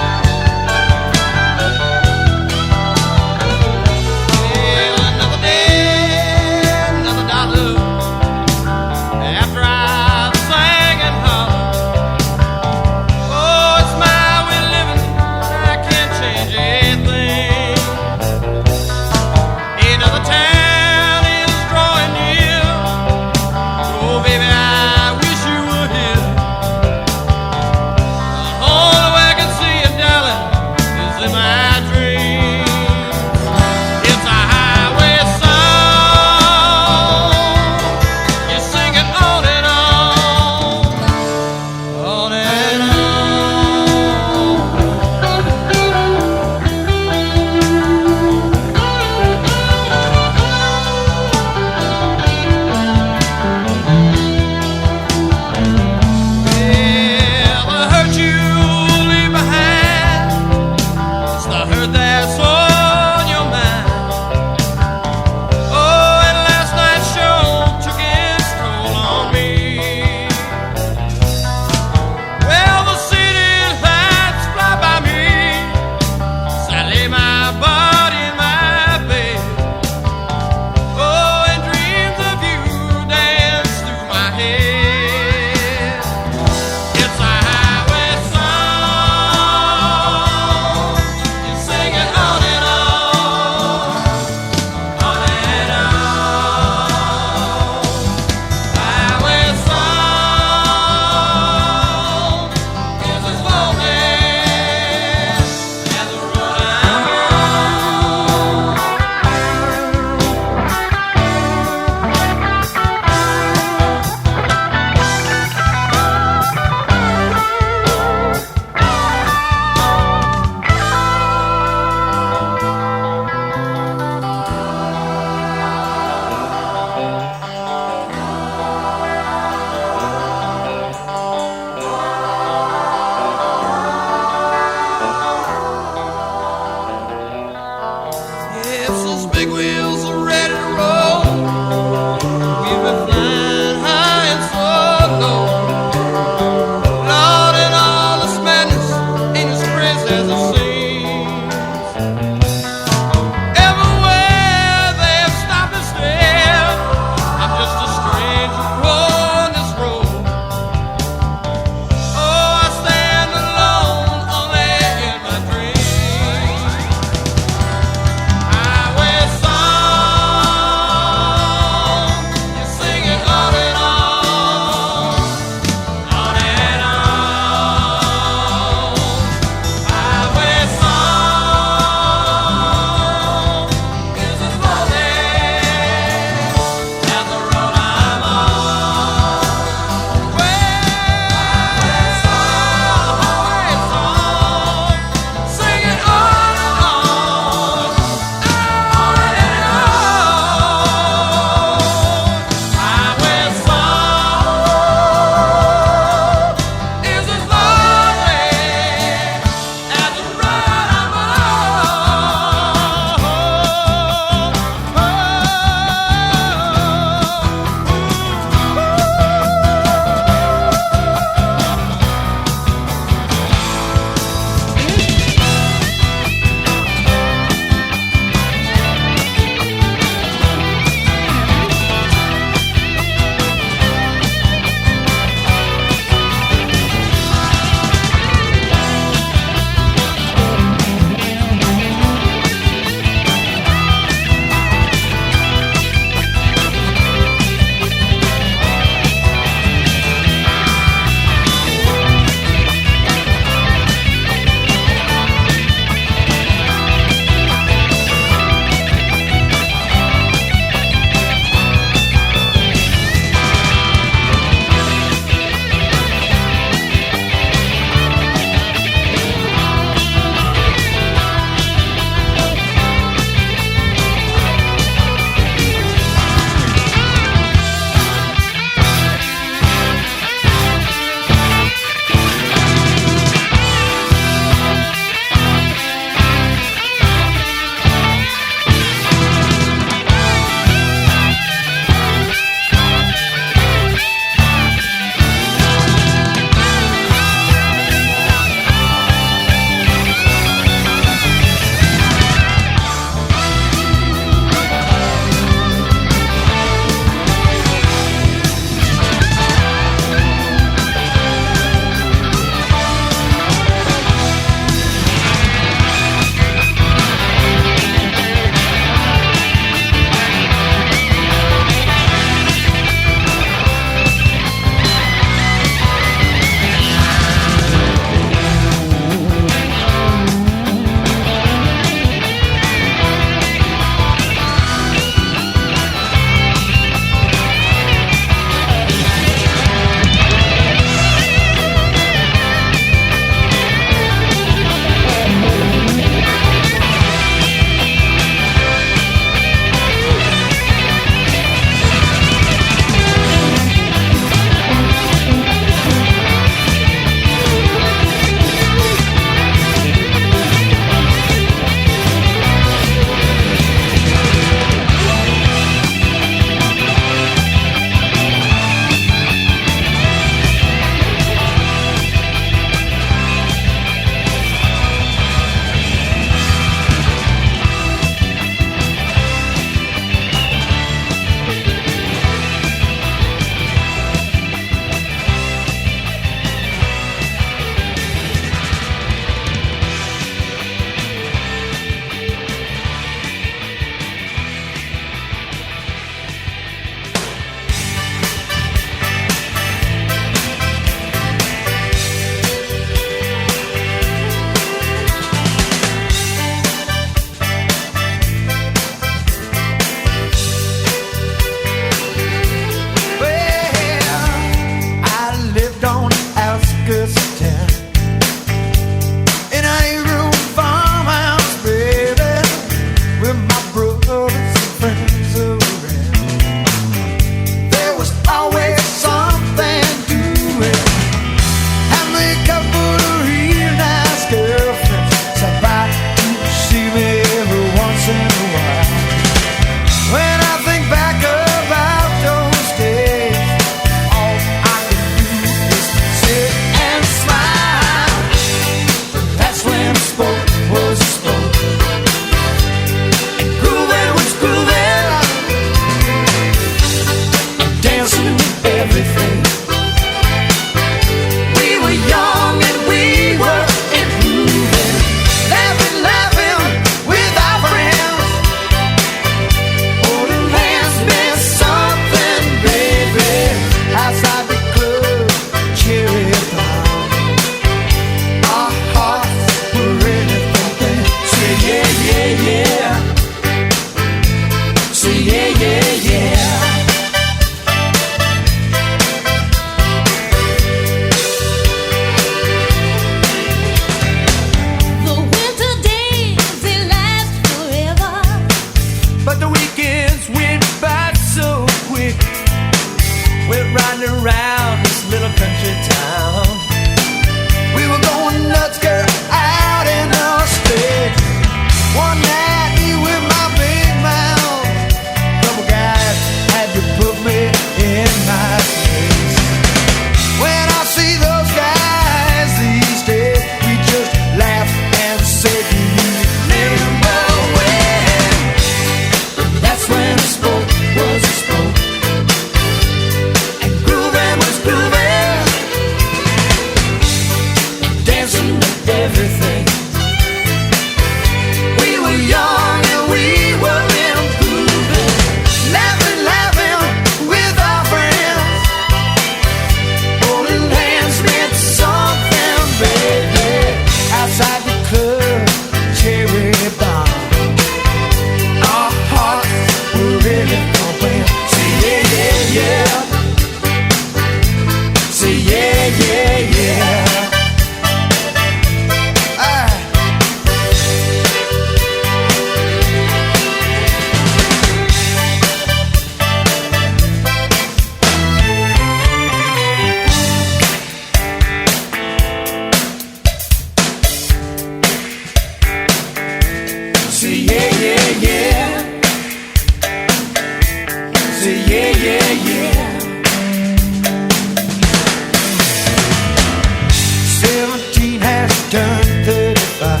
turned 35.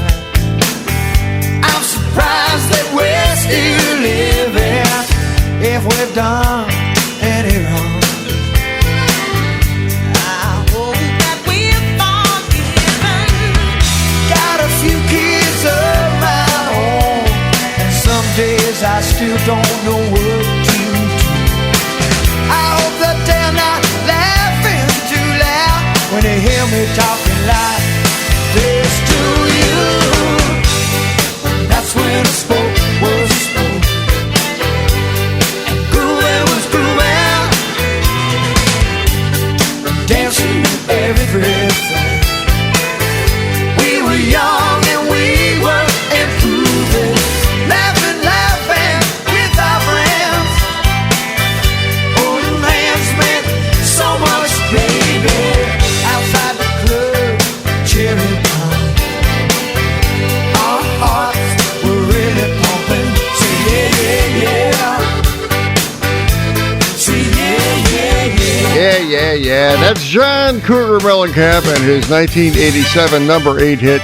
I'm surprised that we're still living if we've done any wrong. I hope that we're forgiven. Got a few kids of my own, and some days I still don't know what to do. I hope that they're not laughing too loud when they hear me talking like this to you. That's when I spoke was spoke, and grooving was grooving, dancing everything. We were young and we were improving, laughing, laughing with our friends. Holding hands meant so much, baby. Outside the club, cheering on. Our hearts were really pumping. Say yeah, yeah, yeah. Say yeah, yeah, yeah. Yeah, yeah, yeah. That's John Cougar Mellencamp and his 1987 number 8 hit,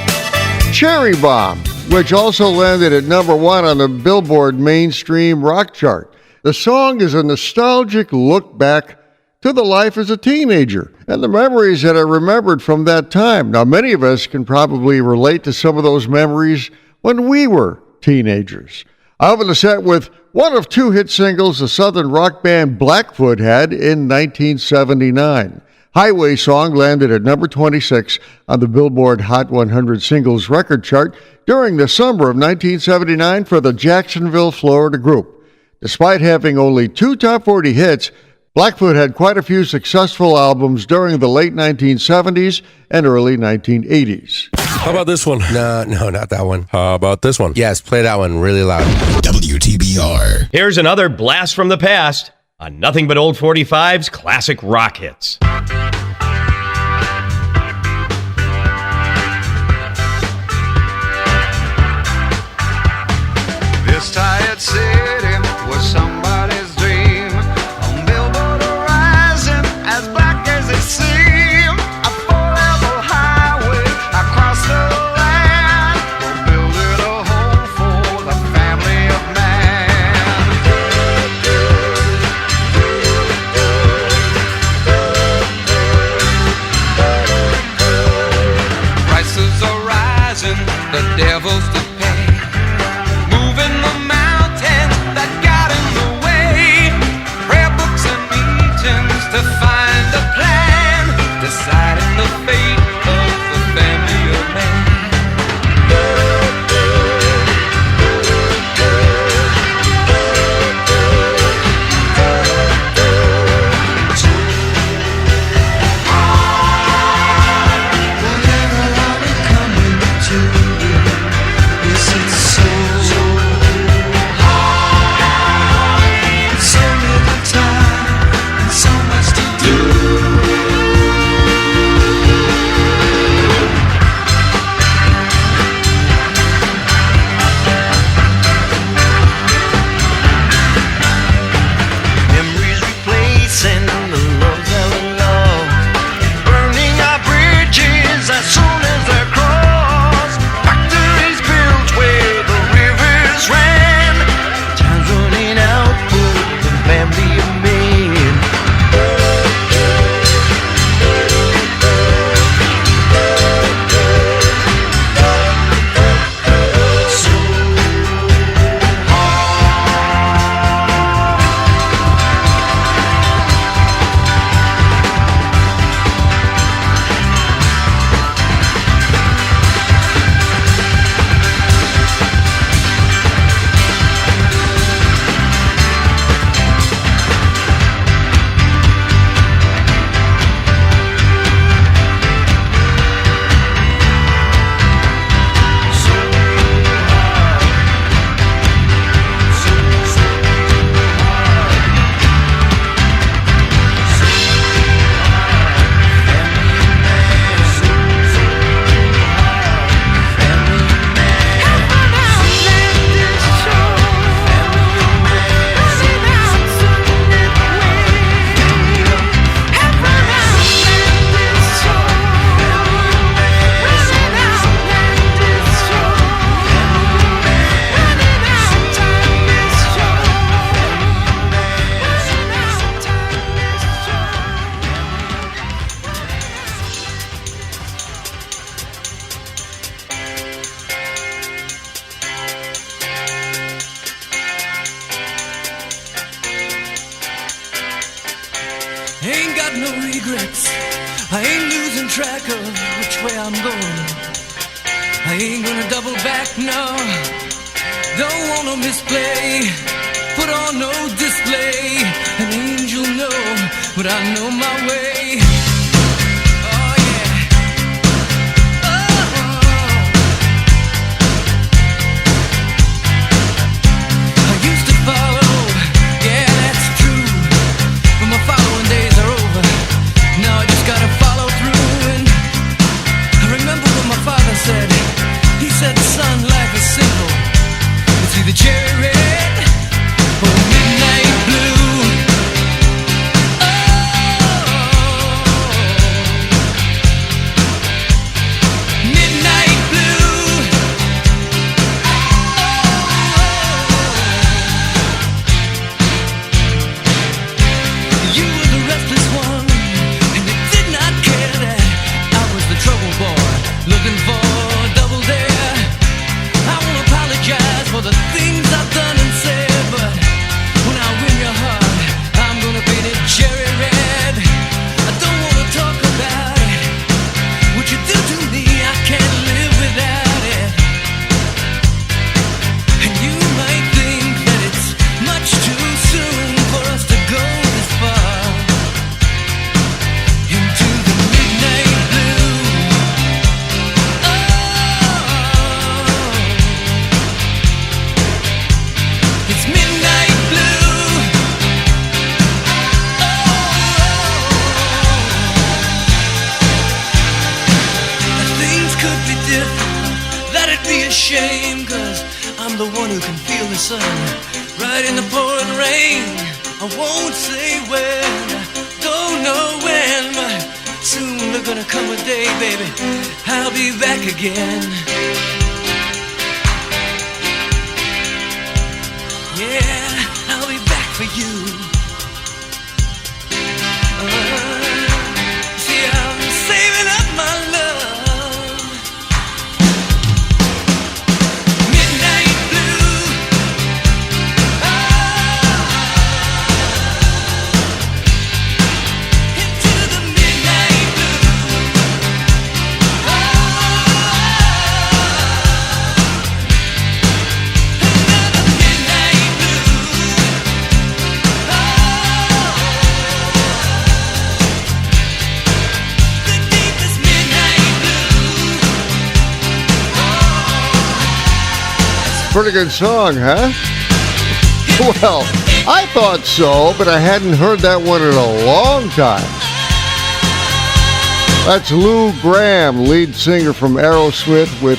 Cherry Bomb, which also landed at number 1 on the Billboard mainstream rock chart. The song is a nostalgic look back to the life as a teenager and the memories that are remembered from that time. Now, many of us can probably relate to some of those memories when we were teenagers. I opened the set with one of 2 hit singles the southern rock band Blackfoot had in 1979. Highway Song landed at number 26 on the Billboard Hot 100 Singles record chart during the summer of 1979 for the Jacksonville, Florida group. Despite having only 2 top 40 hits, Blackfoot had quite a few successful albums during the late 1970s and early 1980s. How about this one? No, not that one. How about this one? Yes, play that one really loud. WTBR. Here's another blast from the past on Nothing But Old 45's classic rock hits. This tired city was somebody's dream. On Billboard horizon, as black as it seemed. A 4-level highway across the land. We're building a home for the family of man. Prices are rising, the devil's to pay. Moving the mountains that got in the way. Prayer books and meetings to find a plan. Deciding the fate of the family of man. Whatever are we coming to? regrets. I ain't losing track of which way I'm going. I ain't gonna double back, no. Don't wanna misplay, put on no display. An angel, no, but I know my way. Oh yeah. Oh. I used to follow, yeah, that's true. But my following days are over. Now I just gotta follow through. And I remember what my father said. He said, son, life is simple. It's either cherry red or midnight blue. Midnight blue. You were the restless one, and you did not care that I was the trouble boy, looking for double dare. I won't apologize for the things I've done and said, but when I win your heart, I'm gonna paint it cherry red. I don't wanna talk about it. What you do to me, I can't live without it. And you might think that it's much too soon for us to go this far into the midnight blue. It's midnight blue. Things could be different, that'd be a shame, 'cause I'm the one who can feel the sun right in the pouring rain. I won't say when, don't know when, but soon they're gonna come a day, baby, I'll be back again. Yeah, I'll be back for you. See, I'm saving up my love. Midnight blue. Into the midnight blue. Another midnight blue. The deepest midnight blue. Pretty good song, huh? Well, I thought so, but I hadn't heard that one in a long time. That's Lou Gramm, lead singer from Aerosmith, with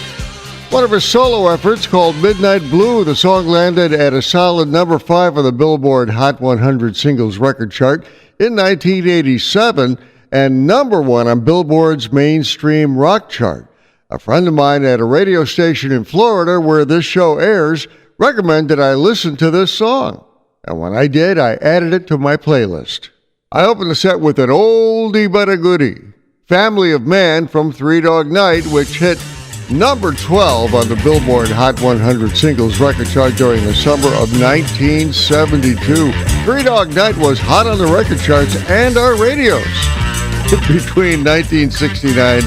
one of his solo efforts called Midnight Blue. The song landed at a solid number 5 on the Billboard Hot 100 Singles Record Chart in 1987 and number 1 on Billboard's mainstream rock chart. A friend of mine at a radio station in Florida where this show airs recommended I listen to this song. And when I did, I added it to my playlist. I opened the set with an oldie but a goodie, Family of Man from Three Dog Night, which hit number 12 on the Billboard Hot 100 Singles Record Chart during the summer of 1972. Three Dog Night was hot on the record charts and our radios between 1969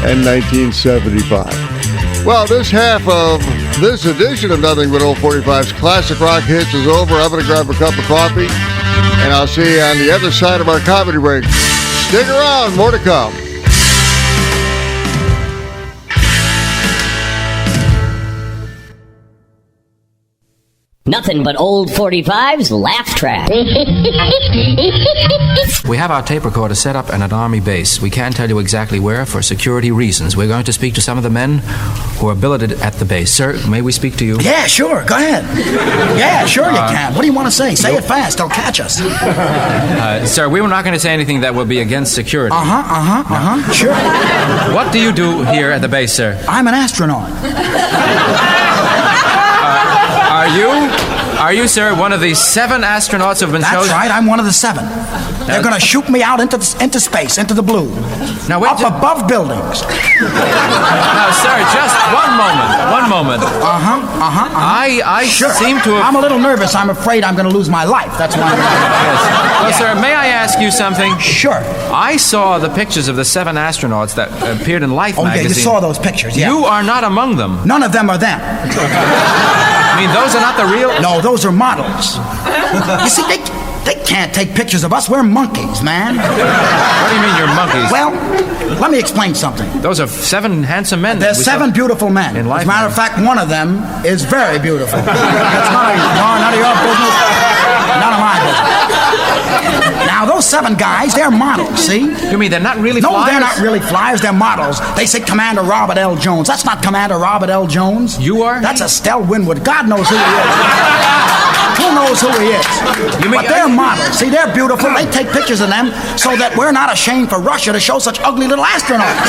and 1975. Well, this half of this edition of Nothing But Old 45's Classic Rock Hits is over. I'm going to grab a cup of coffee, and I'll see you on the other side of our comedy break. Stick around, more to come. Nothing but old 45's laugh track. We have our tape recorder set up at an Army base. We can't tell you exactly where for security reasons. We're going to speak to some of the men who are billeted at the base. Sir, may we speak to you? Yeah, sure. Go ahead. Yeah, sure you can. What do you want to say? Say it fast. They'll catch us. Sir, we were not going to say anything that will be against security. Sure. What do you do here at the base, sir? I'm an astronaut. Are you, sir, one of the 7 astronauts who've been chosen? That's right, I'm one of the 7. They're going to shoot me out into space, into the blue. Now, up above buildings. Now, sir, just one moment. I Sure. seem to have... I'm a little nervous. I'm afraid I'm going to lose my life. That's why I'm... Yes. Well, sir, may I ask you something? Sure. I saw the pictures of the 7 astronauts that appeared in Life magazine. Oh, yeah, you saw those pictures, yeah. You are not among them. None of them are them. I mean, those are not the real... No, those are models. You see, they can't take pictures of us. We're monkeys, man. What do you mean you're monkeys? Well, let me explain something. Those are 7 handsome men. There's 7 beautiful men. As a matter of fact, one of them is very beautiful. That's none of your business. None of my business. Now, those 7 guys, they're models, see? You mean they're not really flyers? No, they're not really flyers. They're models. They say Commander Robert L. Jones. That's not Commander Robert L. Jones. You are? That's Estelle Winwood. God knows who he is. Who knows who he is? But they're models. See, they're beautiful. They take pictures of them so that we're not ashamed for Russia to show such ugly little astronauts.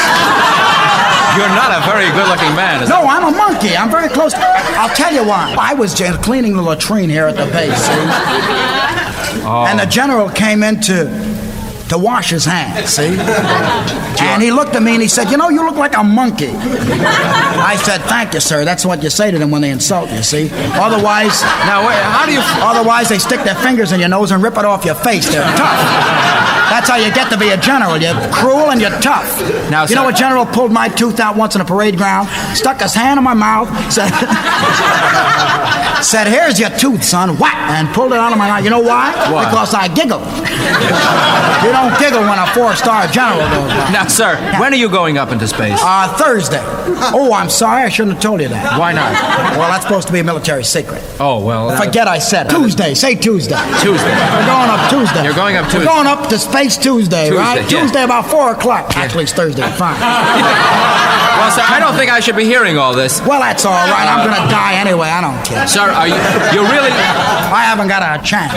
You're not a very good-looking man, is No, I'm a monkey. I'm very close. I'll tell you why. I was just cleaning the latrine here at the base, see? And the general came in to wash his hands, see? And he looked at me and he said, you know, you look like a monkey. I said, thank you, sir. That's what you say to them when they insult you, see? Otherwise... Now, wait, how do you... Otherwise, they stick their fingers in your nose and rip it off your face. They're tough. That's how you get to be a general. You're cruel and you're tough. Now, you know, a general pulled my tooth out once in a parade ground, stuck his hand in my mouth, said, here's your tooth, son, whack, and pulled it out of my mouth. You know why? Why? Because I giggle. You don't giggle when a 4-star general goes by. Now, sir, when are you going up into space? Thursday. Oh, I'm sorry, I shouldn't have told you that. Why not? Well, that's supposed to be a military secret. Oh, well... Forget I said it. Tuesday, say Tuesday. Tuesday. We're going up Tuesday. You're going up Tuesday. We're going up to space Tuesday, right? Yeah. Tuesday about 4 o'clock. Actually, it's Thursday, fine. Well, sir, I don't think I should be hearing all this. Well, that's all right. I'm going to die anyway. I don't care. Sir, are you really... I haven't got a chance.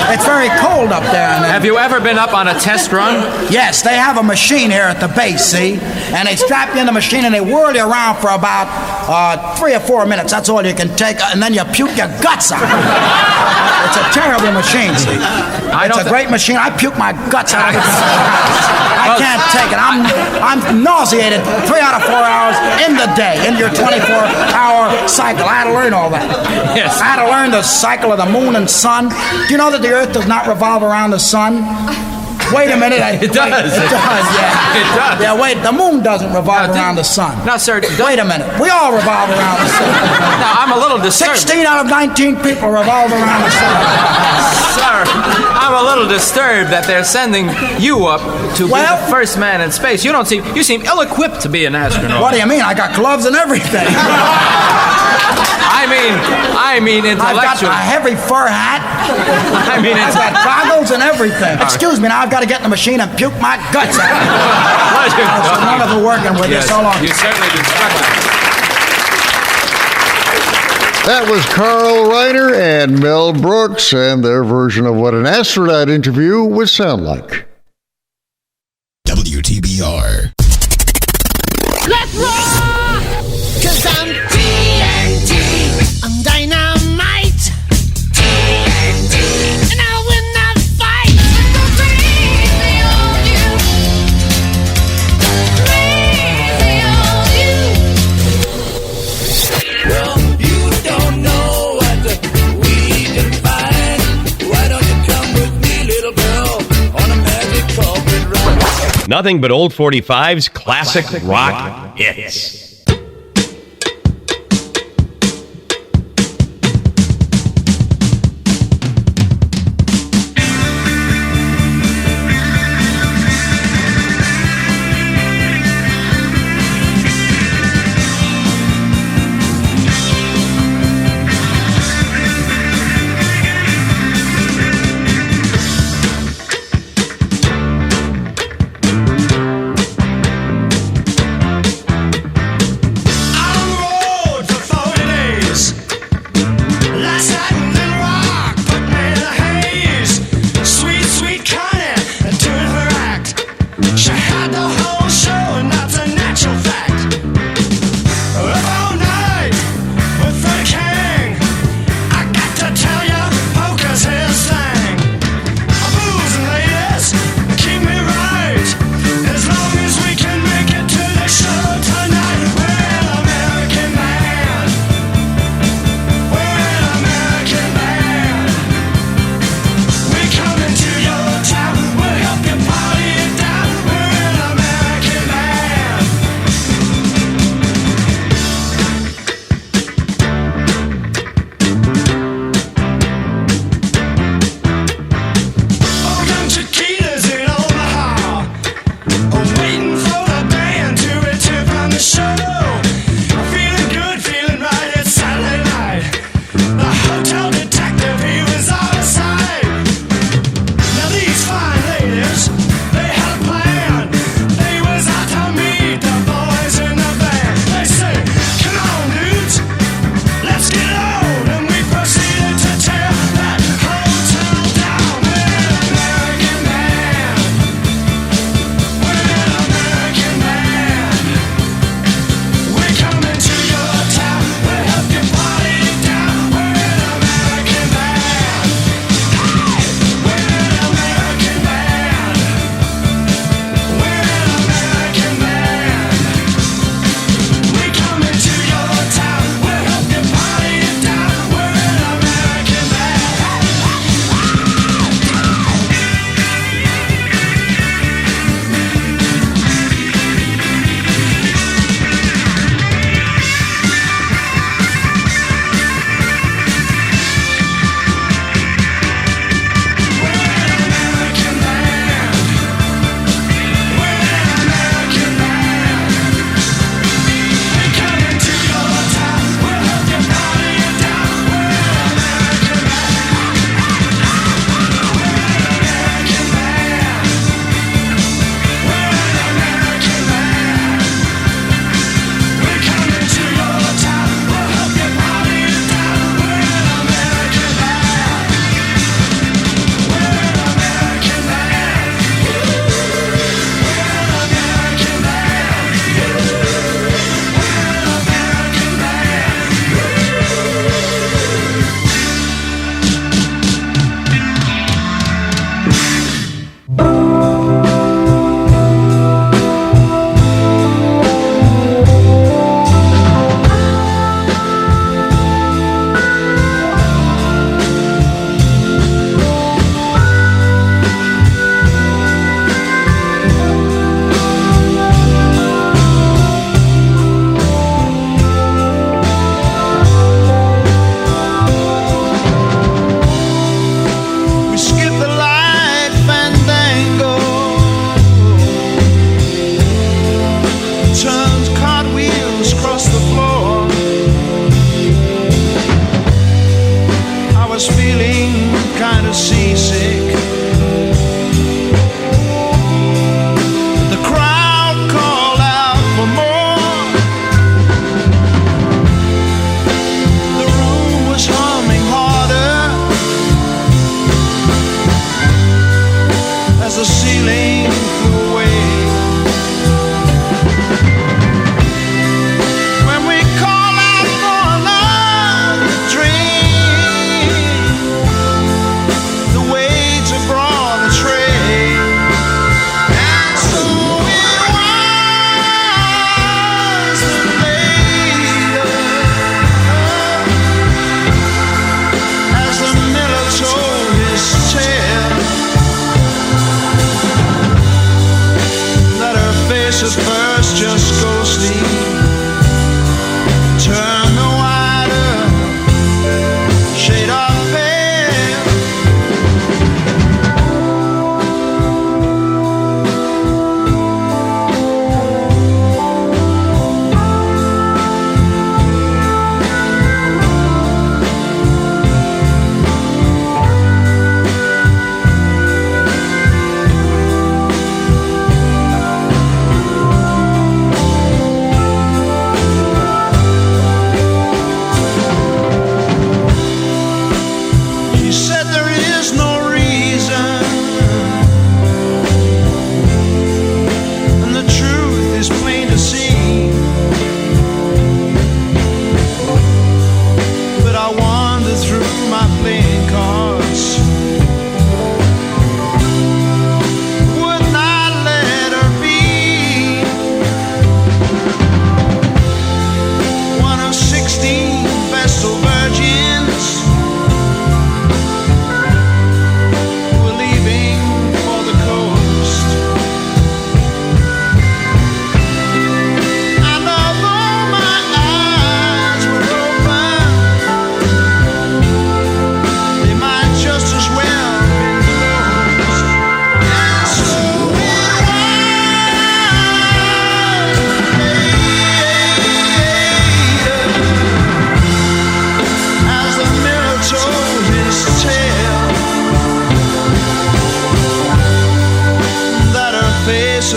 It's very cold up there. Have you ever been up on a test run? Yes, they have a machine here at the base, see? And they strap you in the machine and they whirl you around for about 3 or 4 minutes. That's all you can take. And then you puke your guts out. It's a terrible machine, see? It's a great machine. I puke my guts out. I can't take it. I'm nauseated 3 out of 4 hours in the day, in your 24-hour cycle. I had to learn all that. Yes. I had to learn the cycle of the moon and sun. Do you know that the Earth does not revolve around the sun? Wait a minute. It does. It does, yeah. It does. Yeah, wait. The moon doesn't revolve around the sun. No, sir. Wait a minute. We all revolve around the sun. Now, I'm a little disturbed. 16 out of 19 people revolve around the sun. Sir, I'm a little disturbed that they're sending you up to be the first man in space. You seem ill-equipped to be an astronaut. What do you mean? I got gloves and everything. I mean intellectual. I've got a heavy fur hat. I mean, I've got goggles and everything. Excuse me, now I've got to get in the machine and puke my guts out. It's wonderful working with you. So long. You certainly did. That was Carl Reiner and Mel Brooks and their version of what an astronaut interview would sound like. WTBR. Let's rock! 'Cause I'm TNT. I'm dynamite. TNT. And I'll win that fight. I'm so crazy on you. Crazy on you. Well, you don't know what we can find. Why don't you come with me, little girl, on a magic carpet ride? Nothing but old 45's classic rock hits.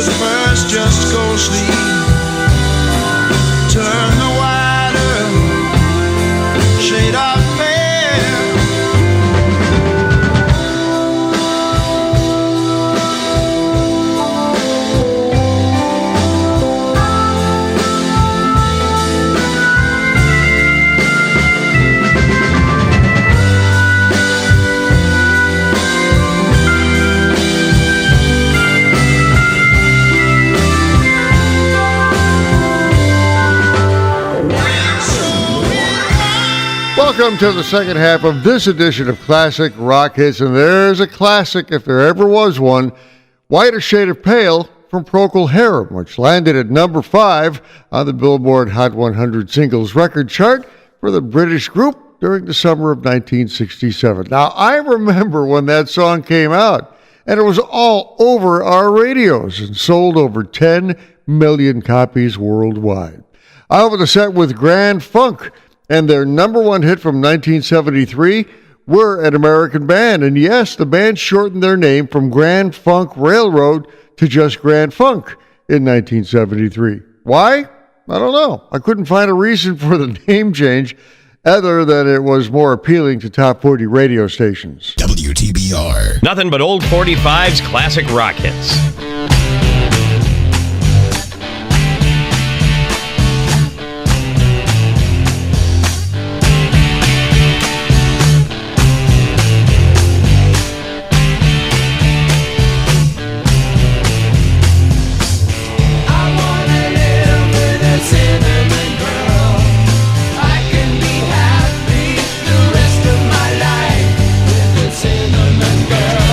at first just go sleep. Turn the wider shade of pale. Welcome to the second half of this edition of Classic Rock Hits, and there's a classic, if there ever was one, Whiter Shade of Pale from Procol Harum, which landed at number 5 on the Billboard Hot 100 Singles Record Chart for the British group during the summer of 1967. Now, I remember when that song came out, and it was all over our radios and sold over 10 million copies worldwide. I opened the set with Grand Funk, and their number one hit from 1973 were an American band. And yes, the band shortened their name from Grand Funk Railroad to just Grand Funk in 1973. Why? I don't know. I couldn't find a reason for the name change other than it was more appealing to top 40 radio stations. WTBR. Nothing but old 45's classic rock hits. Cinnamon girl.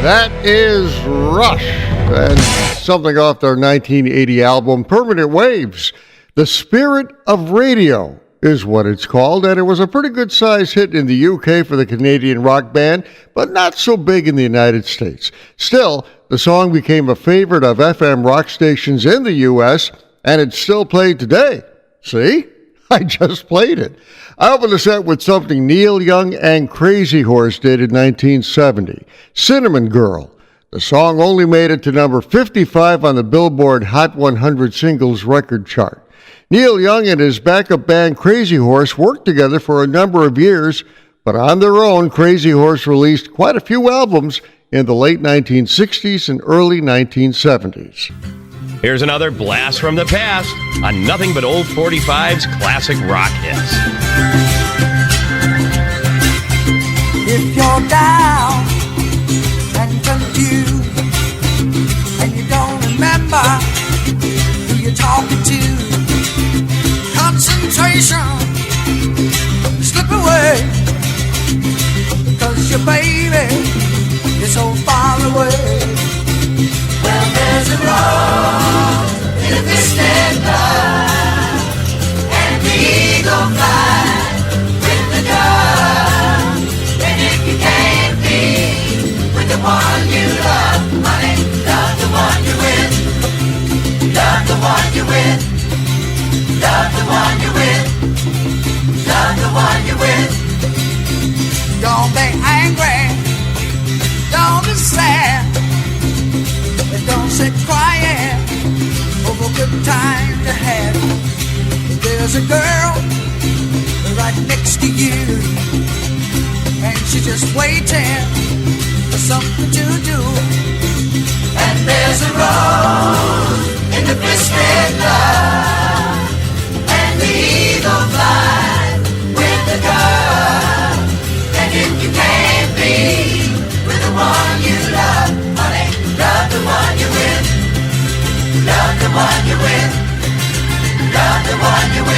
That is Rush, and something off their 1980 album, Permanent Waves. The Spirit of Radio is what it's called, and it was a pretty good-sized hit in the UK for the Canadian rock band, but not so big in the United States. Still, the song became a favorite of FM rock stations in the U.S., and it's still played today. See? I just played it. I opened the set with something Neil Young and Crazy Horse did in 1970, Cinnamon Girl. The song only made it to number 55 on the Billboard Hot 100 Singles record chart. Neil Young and his backup band Crazy Horse worked together for a number of years, but on their own, Crazy Horse released quite a few albums in the late 1960s and early 1970s. Here's another blast from the past on Nothing But Old 45's classic rock hits. If you're down and confused and you don't remember who you're talking to, concentration slip away, because your baby is so far away. Well, there's a rose in a twisted bud, and the eagle flies with the dove. And if you can't be with the one you love, honey, love the one you're with. Love the one you're with. Love the one you're with. Love the one you're with. Don't be angry. Don't be sad. Don't sit crying over good times you had. There's a girl right next to you, and she's just waiting for something to do. And there's a rose in the twisted love, and the eagle flies with the dove. And if you can't be with the one you love, honey, love the one you're with. Love the one you're with. Love the one you're with.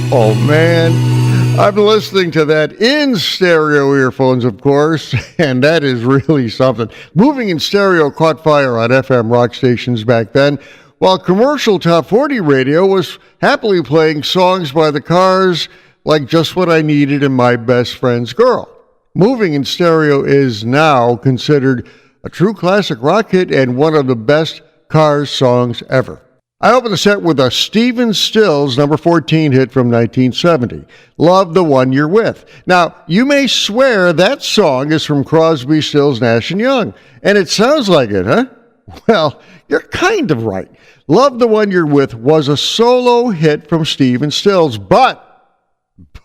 Oh, man. I'm listening to that in stereo earphones, of course, and that is really something. Moving in stereo caught fire on FM rock stations back then, while commercial top 40 radio was happily playing songs by the Cars like Just What I Needed and My Best Friend's Girl. Moving in stereo is now considered a true classic rock hit and one of the best Cars songs ever. I opened the set with a Stephen Stills number 14 hit from 1970, Love the One You're With. Now, you may swear that song is from Crosby, Stills, Nash & Young, and it sounds like it, huh? Well, you're kind of right. Love the One You're With was a solo hit from Stephen Stills, but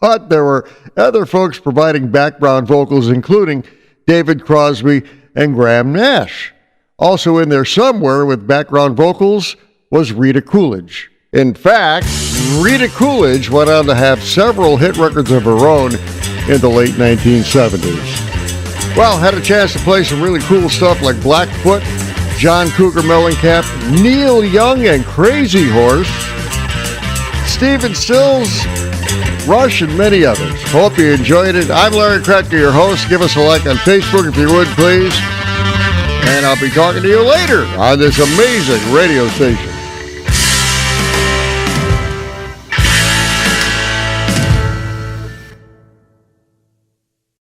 there were other folks providing background vocals, including David Crosby and Graham Nash. Also in there somewhere with background vocals was Rita Coolidge. In fact, Rita Coolidge went on to have several hit records of her own in the late 1970s. Well, had a chance to play some really cool stuff like Blackfoot, John Cougar Mellencamp, Neil Young, and Crazy Horse, Stephen Stills, Rush, and many others. Hope you enjoyed it. I'm Larry Kratka, your host. Give us a like on Facebook if you would, please. And I'll be talking to you later on this amazing radio station.